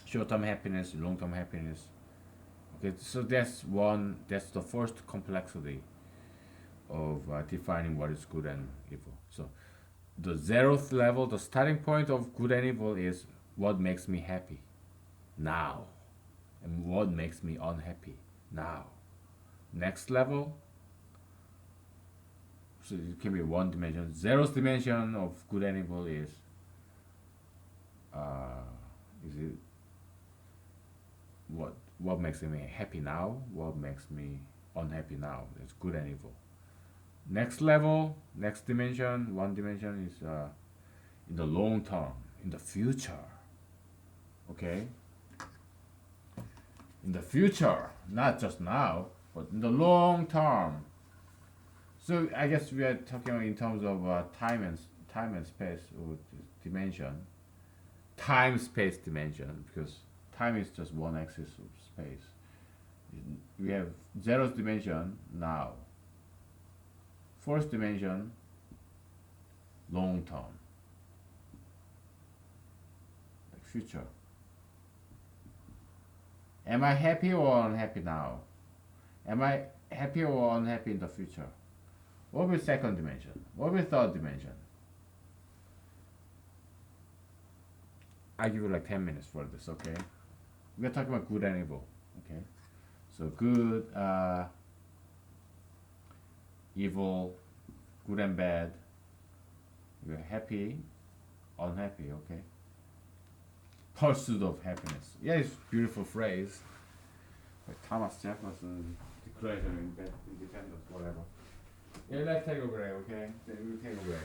short term happiness, long term happiness. Okay, so that's the first complexity of defining what is good and evil. So the zeroth level, the starting point of good and evil is what makes me happy now and what makes me unhappy now. Next level, so it can be one dimension. Zeroth dimension of good and evil uh, is it what makes me happy now? What makes me unhappy now? It's good and evil. Next level, next dimension, one dimension is in the long term, in the future. Okay? In the future, not just now, but in the long term. So I guess we are talking in terms of time and space or dimension, time space dimension, because time is just one axis of space. We have zeroth dimension now, fourth dimension long term, like future. Am I happy or unhappy now? Am I happy or unhappy in the future? What will be second dimension? What will be third dimension? I give you like 10 minutes for this, okay? We're talking about good and evil, okay? So good, evil, good and bad. You're happy, unhappy, okay? Pursuit of happiness. Yeah, it's a beautiful phrase. Like Thomas Jefferson Declaration of Independence, whatever. Yeah, let's take a break, okay? Then we'll take a break.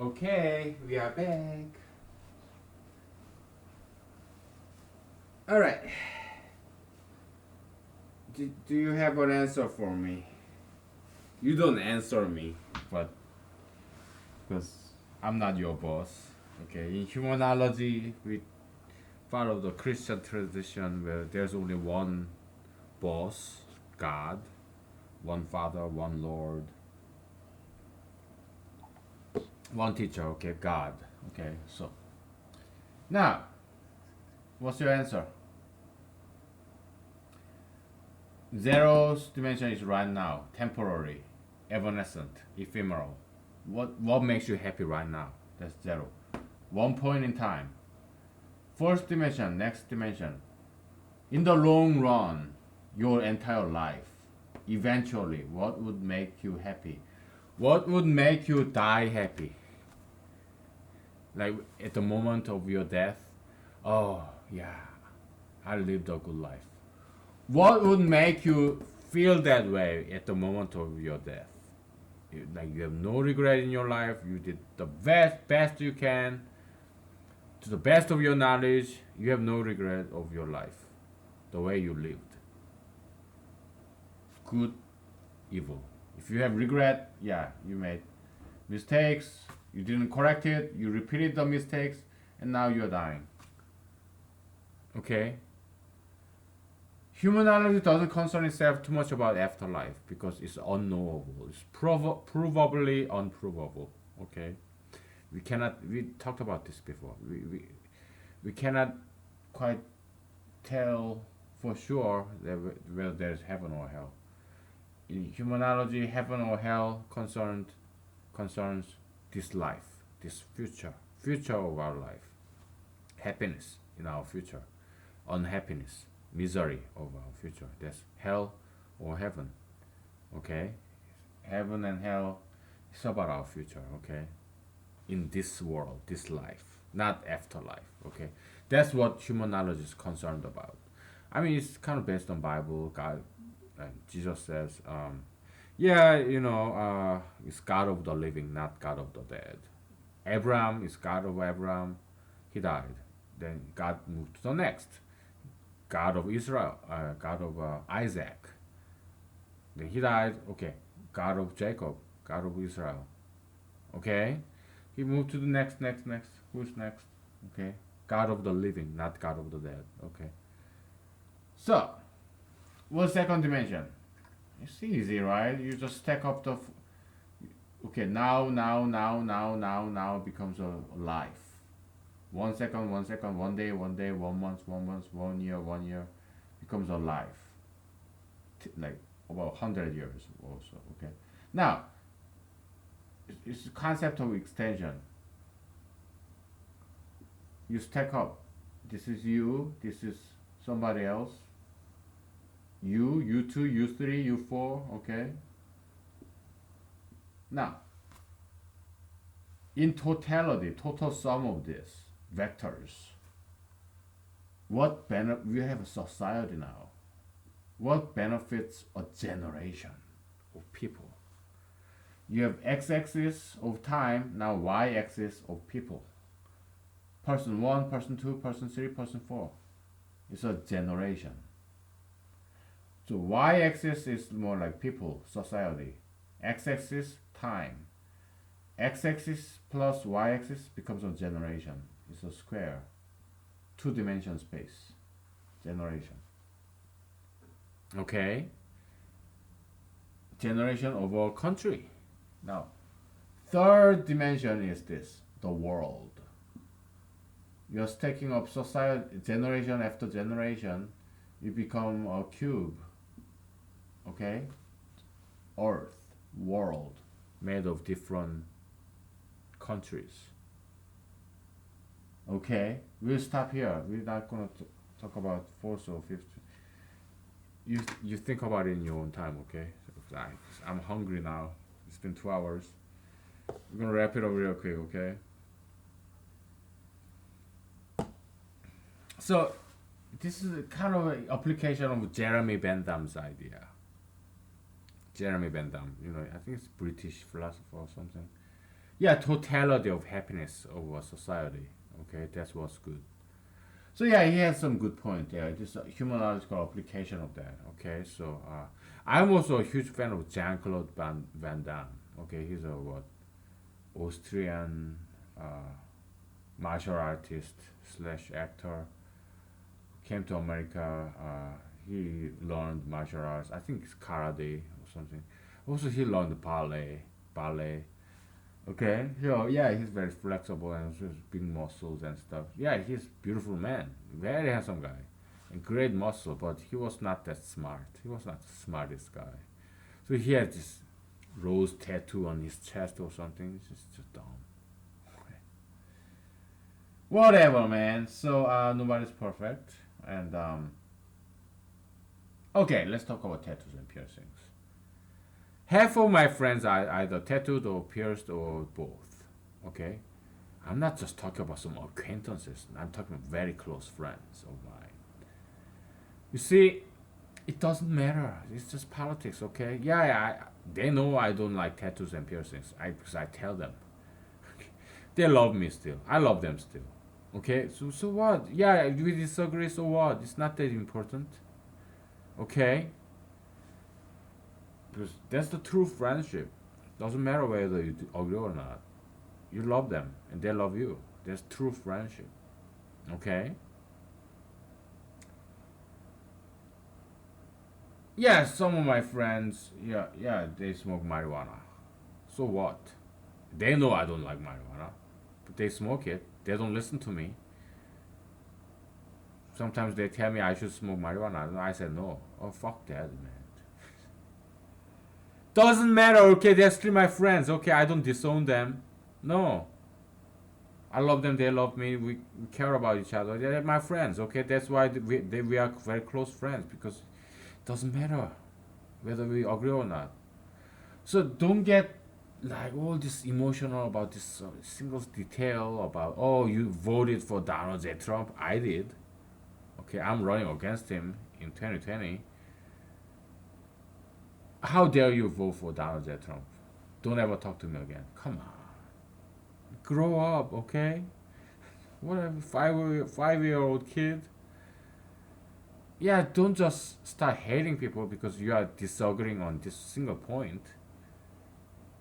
Okay, we are back. All right. Do you have an answer for me? You don't answer me, but because I'm not your boss. Okay, in humanology, we follow the Christian tradition where there's only one boss, God, one Father, one Lord, one teacher. Okay, God. Okay, so now, what's your answer? Zero's dimension is right now, temporary, evanescent, ephemeral. What makes you happy right now? That's zero. One point in time. First dimension, next dimension. In the long run, your entire life, eventually, what would make you happy? What would make you die happy? Like at the moment of your death, oh yeah, I lived a good life. What would make you feel that way at the moment of your death? Like you have no regret in your life. You did the best you can, to the best of your knowledge. You have no regret of your life, the way you lived. Good, evil. If you have regret, yeah, you made mistakes. You didn't correct it. You repeated the mistakes, and now you're dying. Okay. Humanology doesn't concern itself too much about afterlife because it's unknowable. It's provably unprovable. Okay, we cannot. We talked about this before. We cannot quite tell for sure that whether there's heaven or hell. In humanology, heaven or hell concerns this life, this future of our life, happiness in our future, unhappiness, misery of our future. That's hell or heaven. Okay, heaven and hell is about our future. Okay, in this world, this life, not afterlife. Okay, that's what human knowledge is concerned about. I mean, it's kind of based on Bible. God, Jesus says, yeah, it's God of the living, not God of the dead. Abraham is God of Abraham. He died. Then God moved to the next. God of Israel, God of Isaac. Then he died. Okay, God of Jacob, God of Israel. Okay, he moved to the next. Who's next? Okay, God of the living, not God of the dead. Okay. So, what's second dimension? It's easy, right? You just stack up the. Okay, now becomes a life. 1 second, 1 second, 1 day, 1 day, 1 month, 1 month, 1 year becomes a life. Like about 100 years also. Okay. Now, it's the concept of extension. You stack up. This is you. This is somebody else. You two, you three, you four. Okay. Now, in totality, total sum of this vectors, we have a society now. What benefits a generation of people? You have x-axis of time, now y-axis of people. Person 1, person 2, person 3, person 4. It's a generation. So y-axis is more like people, society. X-axis, time. X-axis plus y-axis becomes a generation. It's a square. Two-dimension space. Generation. Okay? Generation of a country. Now, third dimension is this, the world. You're stacking up society, generation after generation, you become a cube. Okay? Earth, world, made of different countries. Okay? We'll stop here. We're not going to talk about fourth or fifth. You think about it in your own time, okay? I'm hungry now. It's been 2 hours. We're gonna wrap it up real quick, okay? So this is a kind of an application of Jeremy Bentham's idea. Jeremy Bentham, I think it's British philosopher or something. Yeah, totality of happiness of a society. Okay, that's what's good. So yeah, he has some good point there. This humanological application of that. Okay, so I'm also a huge fan of Jean Claude Van Damme. Okay, he's a what Austrian uh, martial artist slash actor. Came to America. He learned martial arts. I think it's karate or something. Also, he learned ballet. Okay, so yeah, he's very flexible and has big muscles and stuff. Yeah, he's beautiful man, very handsome guy, and great muscle. But he was not that smart. He was not the smartest guy. So he had this rose tattoo on his chest or something. It's just dumb. Whatever, man. So nobody's perfect, and okay, let's talk about tattoos and piercings. Half of my friends are either tattooed or pierced or both. Okay, I'm not just talking about some acquaintances. I'm talking about very close friends of mine. You see, it doesn't matter. It's just politics, okay? Yeah, they know I don't like tattoos and piercings. Because I tell them. They love me still. I love them still. Okay, so what? Yeah, we disagree. So what? It's not that important. Okay, because that's the true friendship. Doesn't matter whether you agree or not. You love them and they love you. That's true friendship. Okay. Yeah, some of my friends, yeah, they smoke marijuana. So what? They know I don't like marijuana, but they smoke it. They don't listen to me. Sometimes they tell me I should smoke marijuana, and I said no. Oh fuck that, man. Doesn't matter. Okay, they're still my friends. Okay, I don't disown them. No, I love them. They love me. We care about each other. They're my friends. Okay, that's why we are very close friends because it doesn't matter whether we agree or not. So don't get like all this emotional about this single detail about oh you voted for Donald J. Trump. I did. Okay, I'm running against him in 2020. How dare you vote for Donald J. Trump? Don't ever talk to me again. Come on, grow up, okay? Whatever, 5 year old kid. Yeah, don't just start hating people because you are disagreeing on this single point.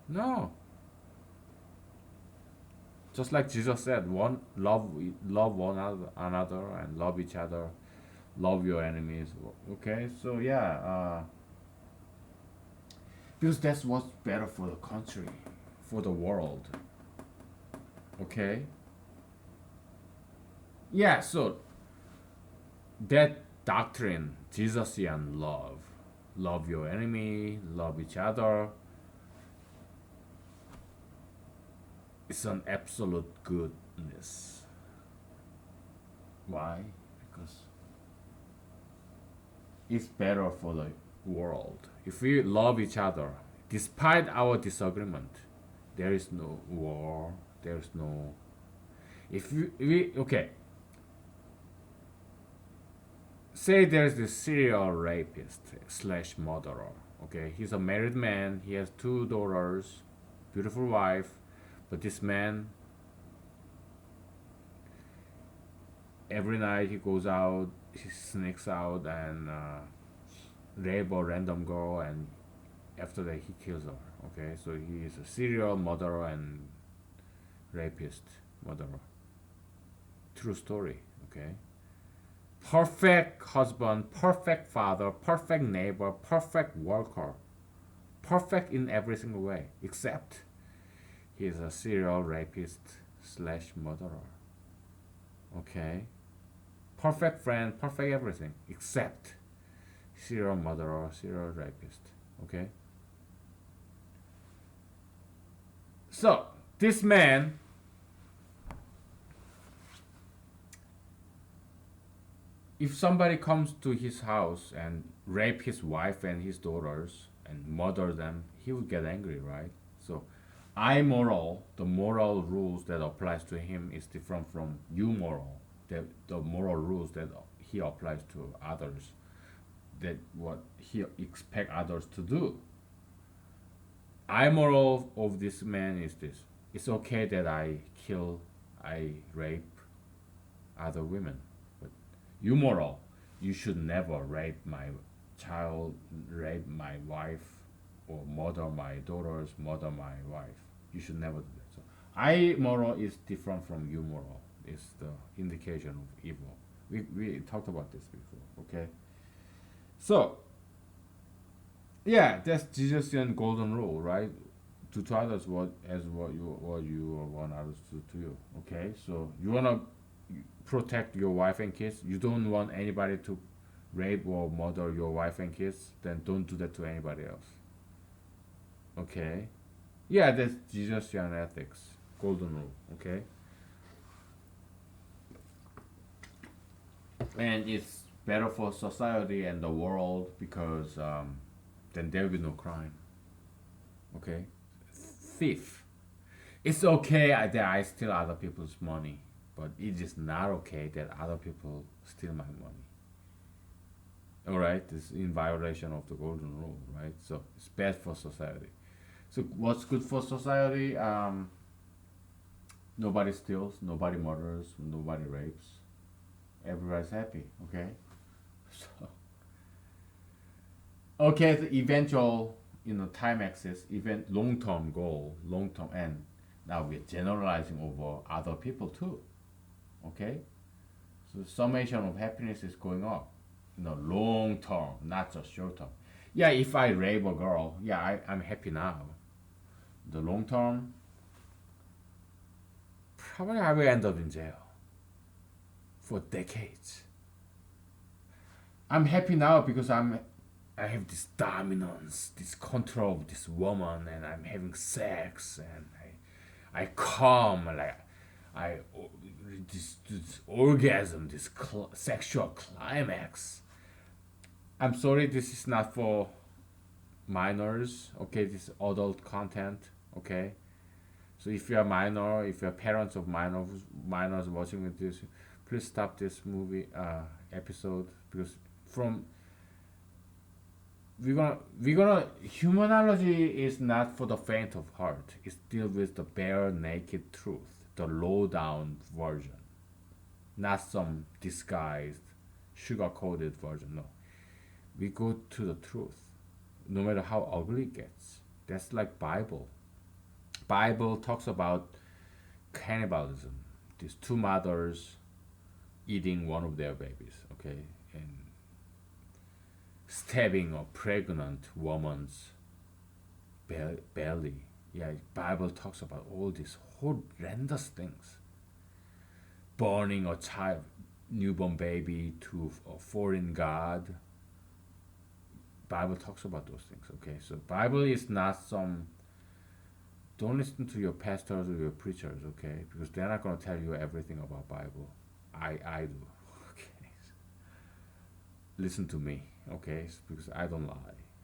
No, just like Jesus said, one love one another and love each other, love your enemies. Okay, so yeah, because that's what's better for the country, for the world. Okay, yeah. So that doctrine, Jesusian love, love your enemy, love each other, it's an absolute goodness. Why? Because it's better for the world. If we love each other, despite our disagreement, there is no war. There is no. If we okay, say there's this serial rapist slash murderer. Okay, he's a married man. He has two daughters, beautiful wife, but this man every night he goes out, he sneaks out and rape a random girl, and after that he kills her. Okay, so he is a serial murderer and rapist murderer. True story. Okay, perfect husband, perfect father, perfect neighbor, perfect worker, perfect in every single way, except he is a serial rapist slash murderer. Okay, perfect friend, perfect everything, except serial murderer, serial rapist. Okay, so this man, if somebody comes to his house and rape his wife and his daughters and murder them, he would get angry, right? So moral, the moral rules that applies to him is different from you moral, the moral rules that he applies to others, that what he expect others to do. I moral of this man is this. It's okay that I kill, I rape other women, but you moral, you should never rape my child, rape my wife, or murder my daughters, murder my wife. You should never do that. So I moral is different from you moral. It's the indication of evil. We talked about this before. Okay, so yeah, that's Jesus' golden rule, right? Do to others what you want others to do to you. Okay, so you wanna protect your wife and kids. You don't want anybody to rape or murder your wife and kids. Then don't do that to anybody else. Okay, yeah, that's Jesus' ethics, golden rule. Okay, and it's better for society and the world because then there will be no crime. Okay, thief. It's okay that I steal other people's money, but it is not okay that other people steal my money. All right, this is in violation of the golden rule, right? So it's bad for society. So what's good for society? Nobody steals, nobody murders, nobody rapes. Everybody's happy. Okay. So okay, the eventual time axis, event long term goal, long term end. Now we're generalizing over other people too. Okay, so summation of happiness is going up. Long term, not just short term. Yeah, if I rape a girl, yeah, I'm happy now. The long term, probably I will end up in jail for decades. I'm happy now because I have this dominance, this control of this woman, and I'm having sex, and I come like I this orgasm, this sexual climax. I'm sorry, this is not for minors. Okay, this is adult content. Okay, so if you're a minor, if you're parents of minors watching with this, please stop this movie episode because from we're gonna humanology is not for the faint of heart. It's deal with the bare naked truth, the low down version, not some disguised, sugar coated version. No, we go to the truth, no matter how ugly it gets. That's like Bible. Bible talks about cannibalism. These two mothers eating one of their babies. Okay, and stabbing a pregnant woman's belly. Yeah, Bible talks about all these horrendous things. Burning a child, newborn baby to a foreign god. Bible talks about those things. Okay, so Bible is not some. Don't listen to your pastors or your preachers. Okay, because they're not gonna tell you everything about Bible. I do. Okay, listen to me. Okay, because I don't lie.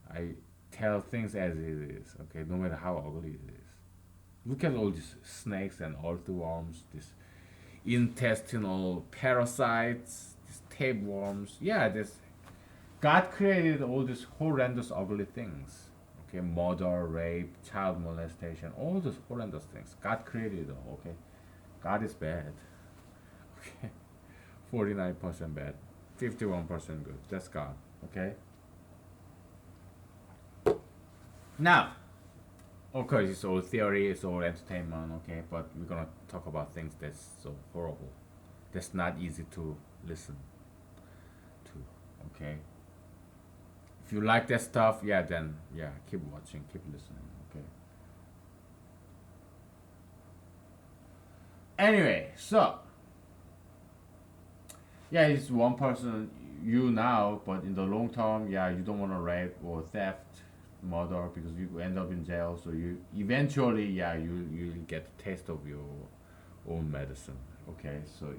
I tell things as it is. Okay, no matter how ugly it is. Look at all these snakes and earthworms, these intestinal parasites, these tapeworms. Yeah, this God created all these horrendous, ugly things. Okay, murder, rape, child molestation, all those horrendous things. God created them. Okay, God is bad. Okay, 49% bad, 51% good. That's God. Okay. Now, of course, it's all theory, it's all entertainment. Okay, but we're gonna talk about things that's so horrible. That's not easy to listen to. Okay. If you like that stuff, yeah, then yeah, keep watching, keep listening. Okay. Anyway, so yeah, it's one person you now, but in the long term, yeah, you don't want to rape or theft, murder because you end up in jail. So you eventually, yeah, you get a taste of your own medicine. Okay, so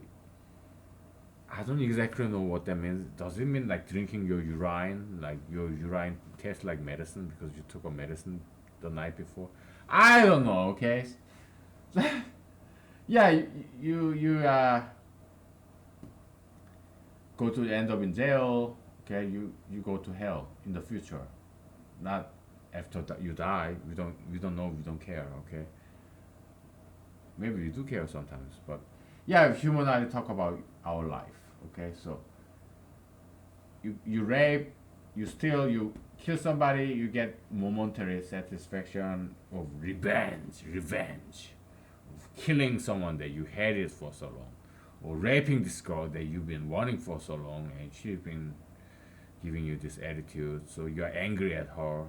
I don't exactly know what that means. Does it mean like drinking your urine, like your urine tastes like medicine because you took a medicine the night before? I don't know. Okay, yeah, you go to end up in jail. Okay, you go to hell in the future, not after you die. We don't know. We don't care. Okay, maybe we do care sometimes, but yeah, humanity talk about our life. Okay, so you rape, you steal, you kill somebody, you get momentary satisfaction of revenge, of killing someone that you hated for so long, or raping this girl that you've been wanting for so long, and she's been giving you this attitude, so you're angry at her,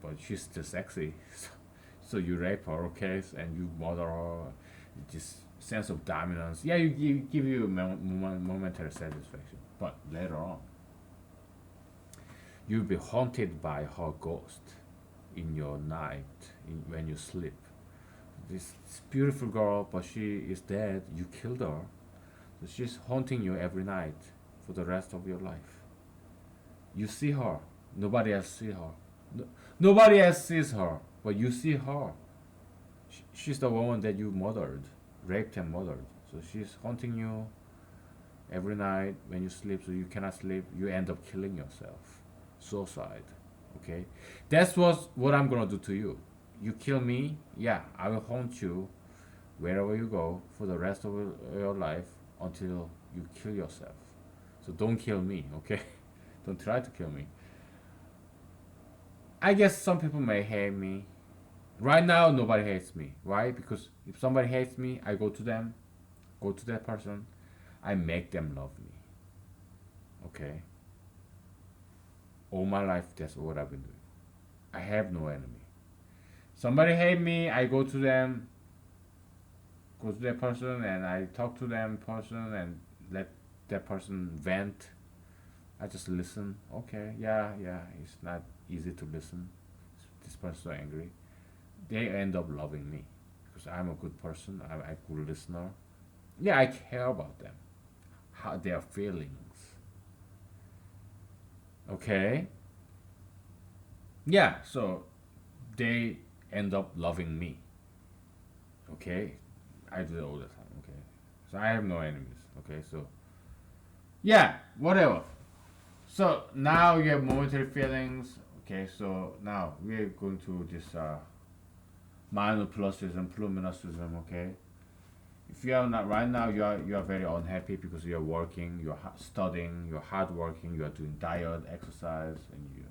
but she's still sexy, so you rape her, okay, and you murder her, this sense of dominance. Yeah, you give you momentary satisfaction, but later on, you'll be haunted by her ghost in your night, when you sleep. This beautiful girl, but she is dead. You killed her, so she's haunting you every night for the rest of your life. You see her. Nobody else see her. Nobody else sees her, but you see her. She's the woman that you murdered, raped and murdered. So she's haunting you every night when you sleep. So you cannot sleep. You end up killing yourself. Suicide. Okay, that's what I'm gonna do to you. You kill me, yeah, I will haunt you wherever you go for the rest of your life until you kill yourself. So don't kill me, okay? Don't try to kill me. I guess some people may hate me. Right now, nobody hates me. Why? Because if somebody hates me, I go to them, go to that person, I make them love me. Okay? All my life, that's what I've been doing. I have no enemy. Somebody hate me, I go to them, go to that person, and I talk to them person and let that person vent. I just listen. Okay, yeah, yeah. It's not easy to listen. This person's so angry. They end up loving me because I'm a good person. I'm a good listener. Yeah, I care about them, how their feelings. Okay. Yeah. So they end up loving me. Okay. I do it all the time. Okay. So I have no enemies. Okay. So yeah, whatever. So now you have momentary feelings. Okay, so now we're going to this minor plussism, pluminosism. Okay, if you are not right now, you are very unhappy because you are working, you are studying, you are hard working, you are doing diet, exercise, and you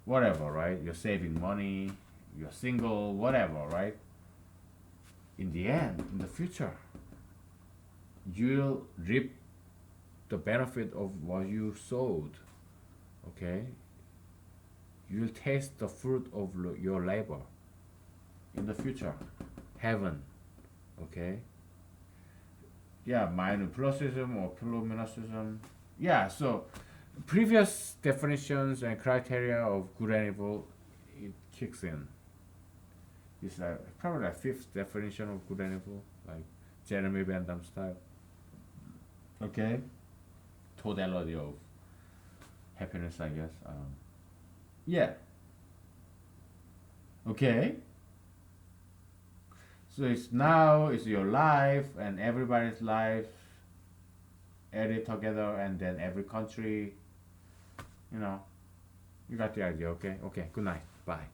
whatever, right? You're saving money, you're single, whatever, right? In the end, in the future, you'll reap the benefit of what you sowed. Okay, you'll taste the fruit of your labor in the future, heaven. Okay, yeah, minor plussism or pluminousism. Yeah, so previous definitions and criteria of good and evil, it kicks in. It's like probably a fifth definition of good and evil, like Jeremy Bentham style. Okay, totality of happiness, I guess. Yeah. Okay. So it's your life and everybody's life added together, and then every country, you know, you got the idea. Okay. Okay. Good night. Bye.